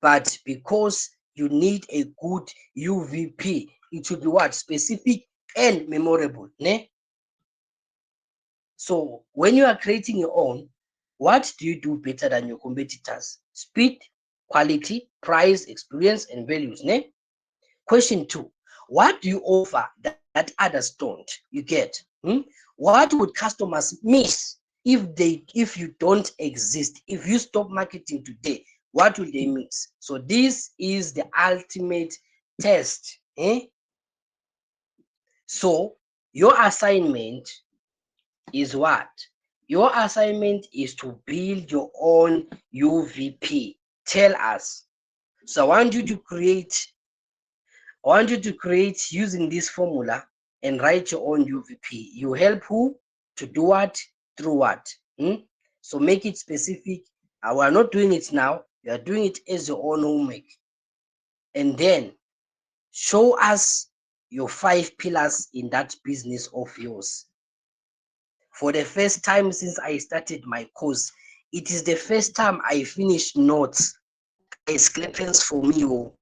But because you need a good UVP, it should be what? Specific and memorable. Ne? So when you are creating your own, what do you do better than your competitors? Speed, quality, price, experience, and values. Ne? Question 2. What do you offer that others don't? You get? What would customers miss if you don't exist? If you stop marketing today, what will they miss? So this is the ultimate test. So your assignment is what? Your assignment is to build your own UVP. Tell us. So I want you to create using this formula and write your own UVP. You help who to do what through what. So make it specific. We are not doing it now. You are doing it as your own homework. And then show us your 5 pillars in that business of yours. For the first time since I started my course, it is the first time I finished notes. Clappings for me. Oh.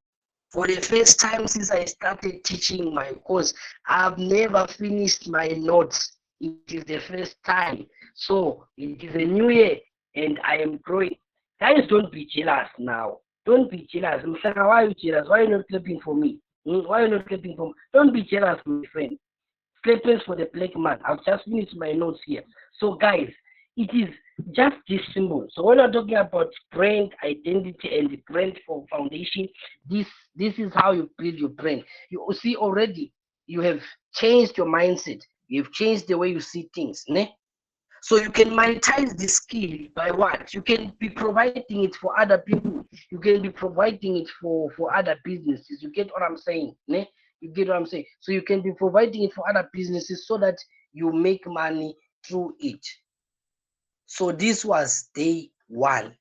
For the first time since I started teaching my course, I've never finished my notes. It is the first time. So it is a new year and I am growing. Guys, don't be jealous now. Don't be jealous. Mhlanga, why are you jealous? Why are you not clapping for me? Why are you not clapping for me? Don't be jealous, my friend. Clappings for the black man. I've just finished my notes here. So guys, it is just this symbol. So when we're talking about brand identity and the brand for foundation, this this is how you build your brand. You see already you have changed your mindset. You've changed the way you see things. Ne? So you can monetize this skill by what? You can be providing it for other people. You can be providing it for other businesses. You get what I'm saying? Ne? You get what I'm saying? So you can be providing it for other businesses so that you make money through it. So this was day one.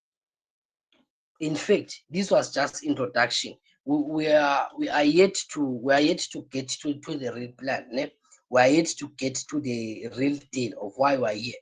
In fact, this was just introduction. We are yet to get to the real plan. Ne? We are yet to get to the real deal of why we're here.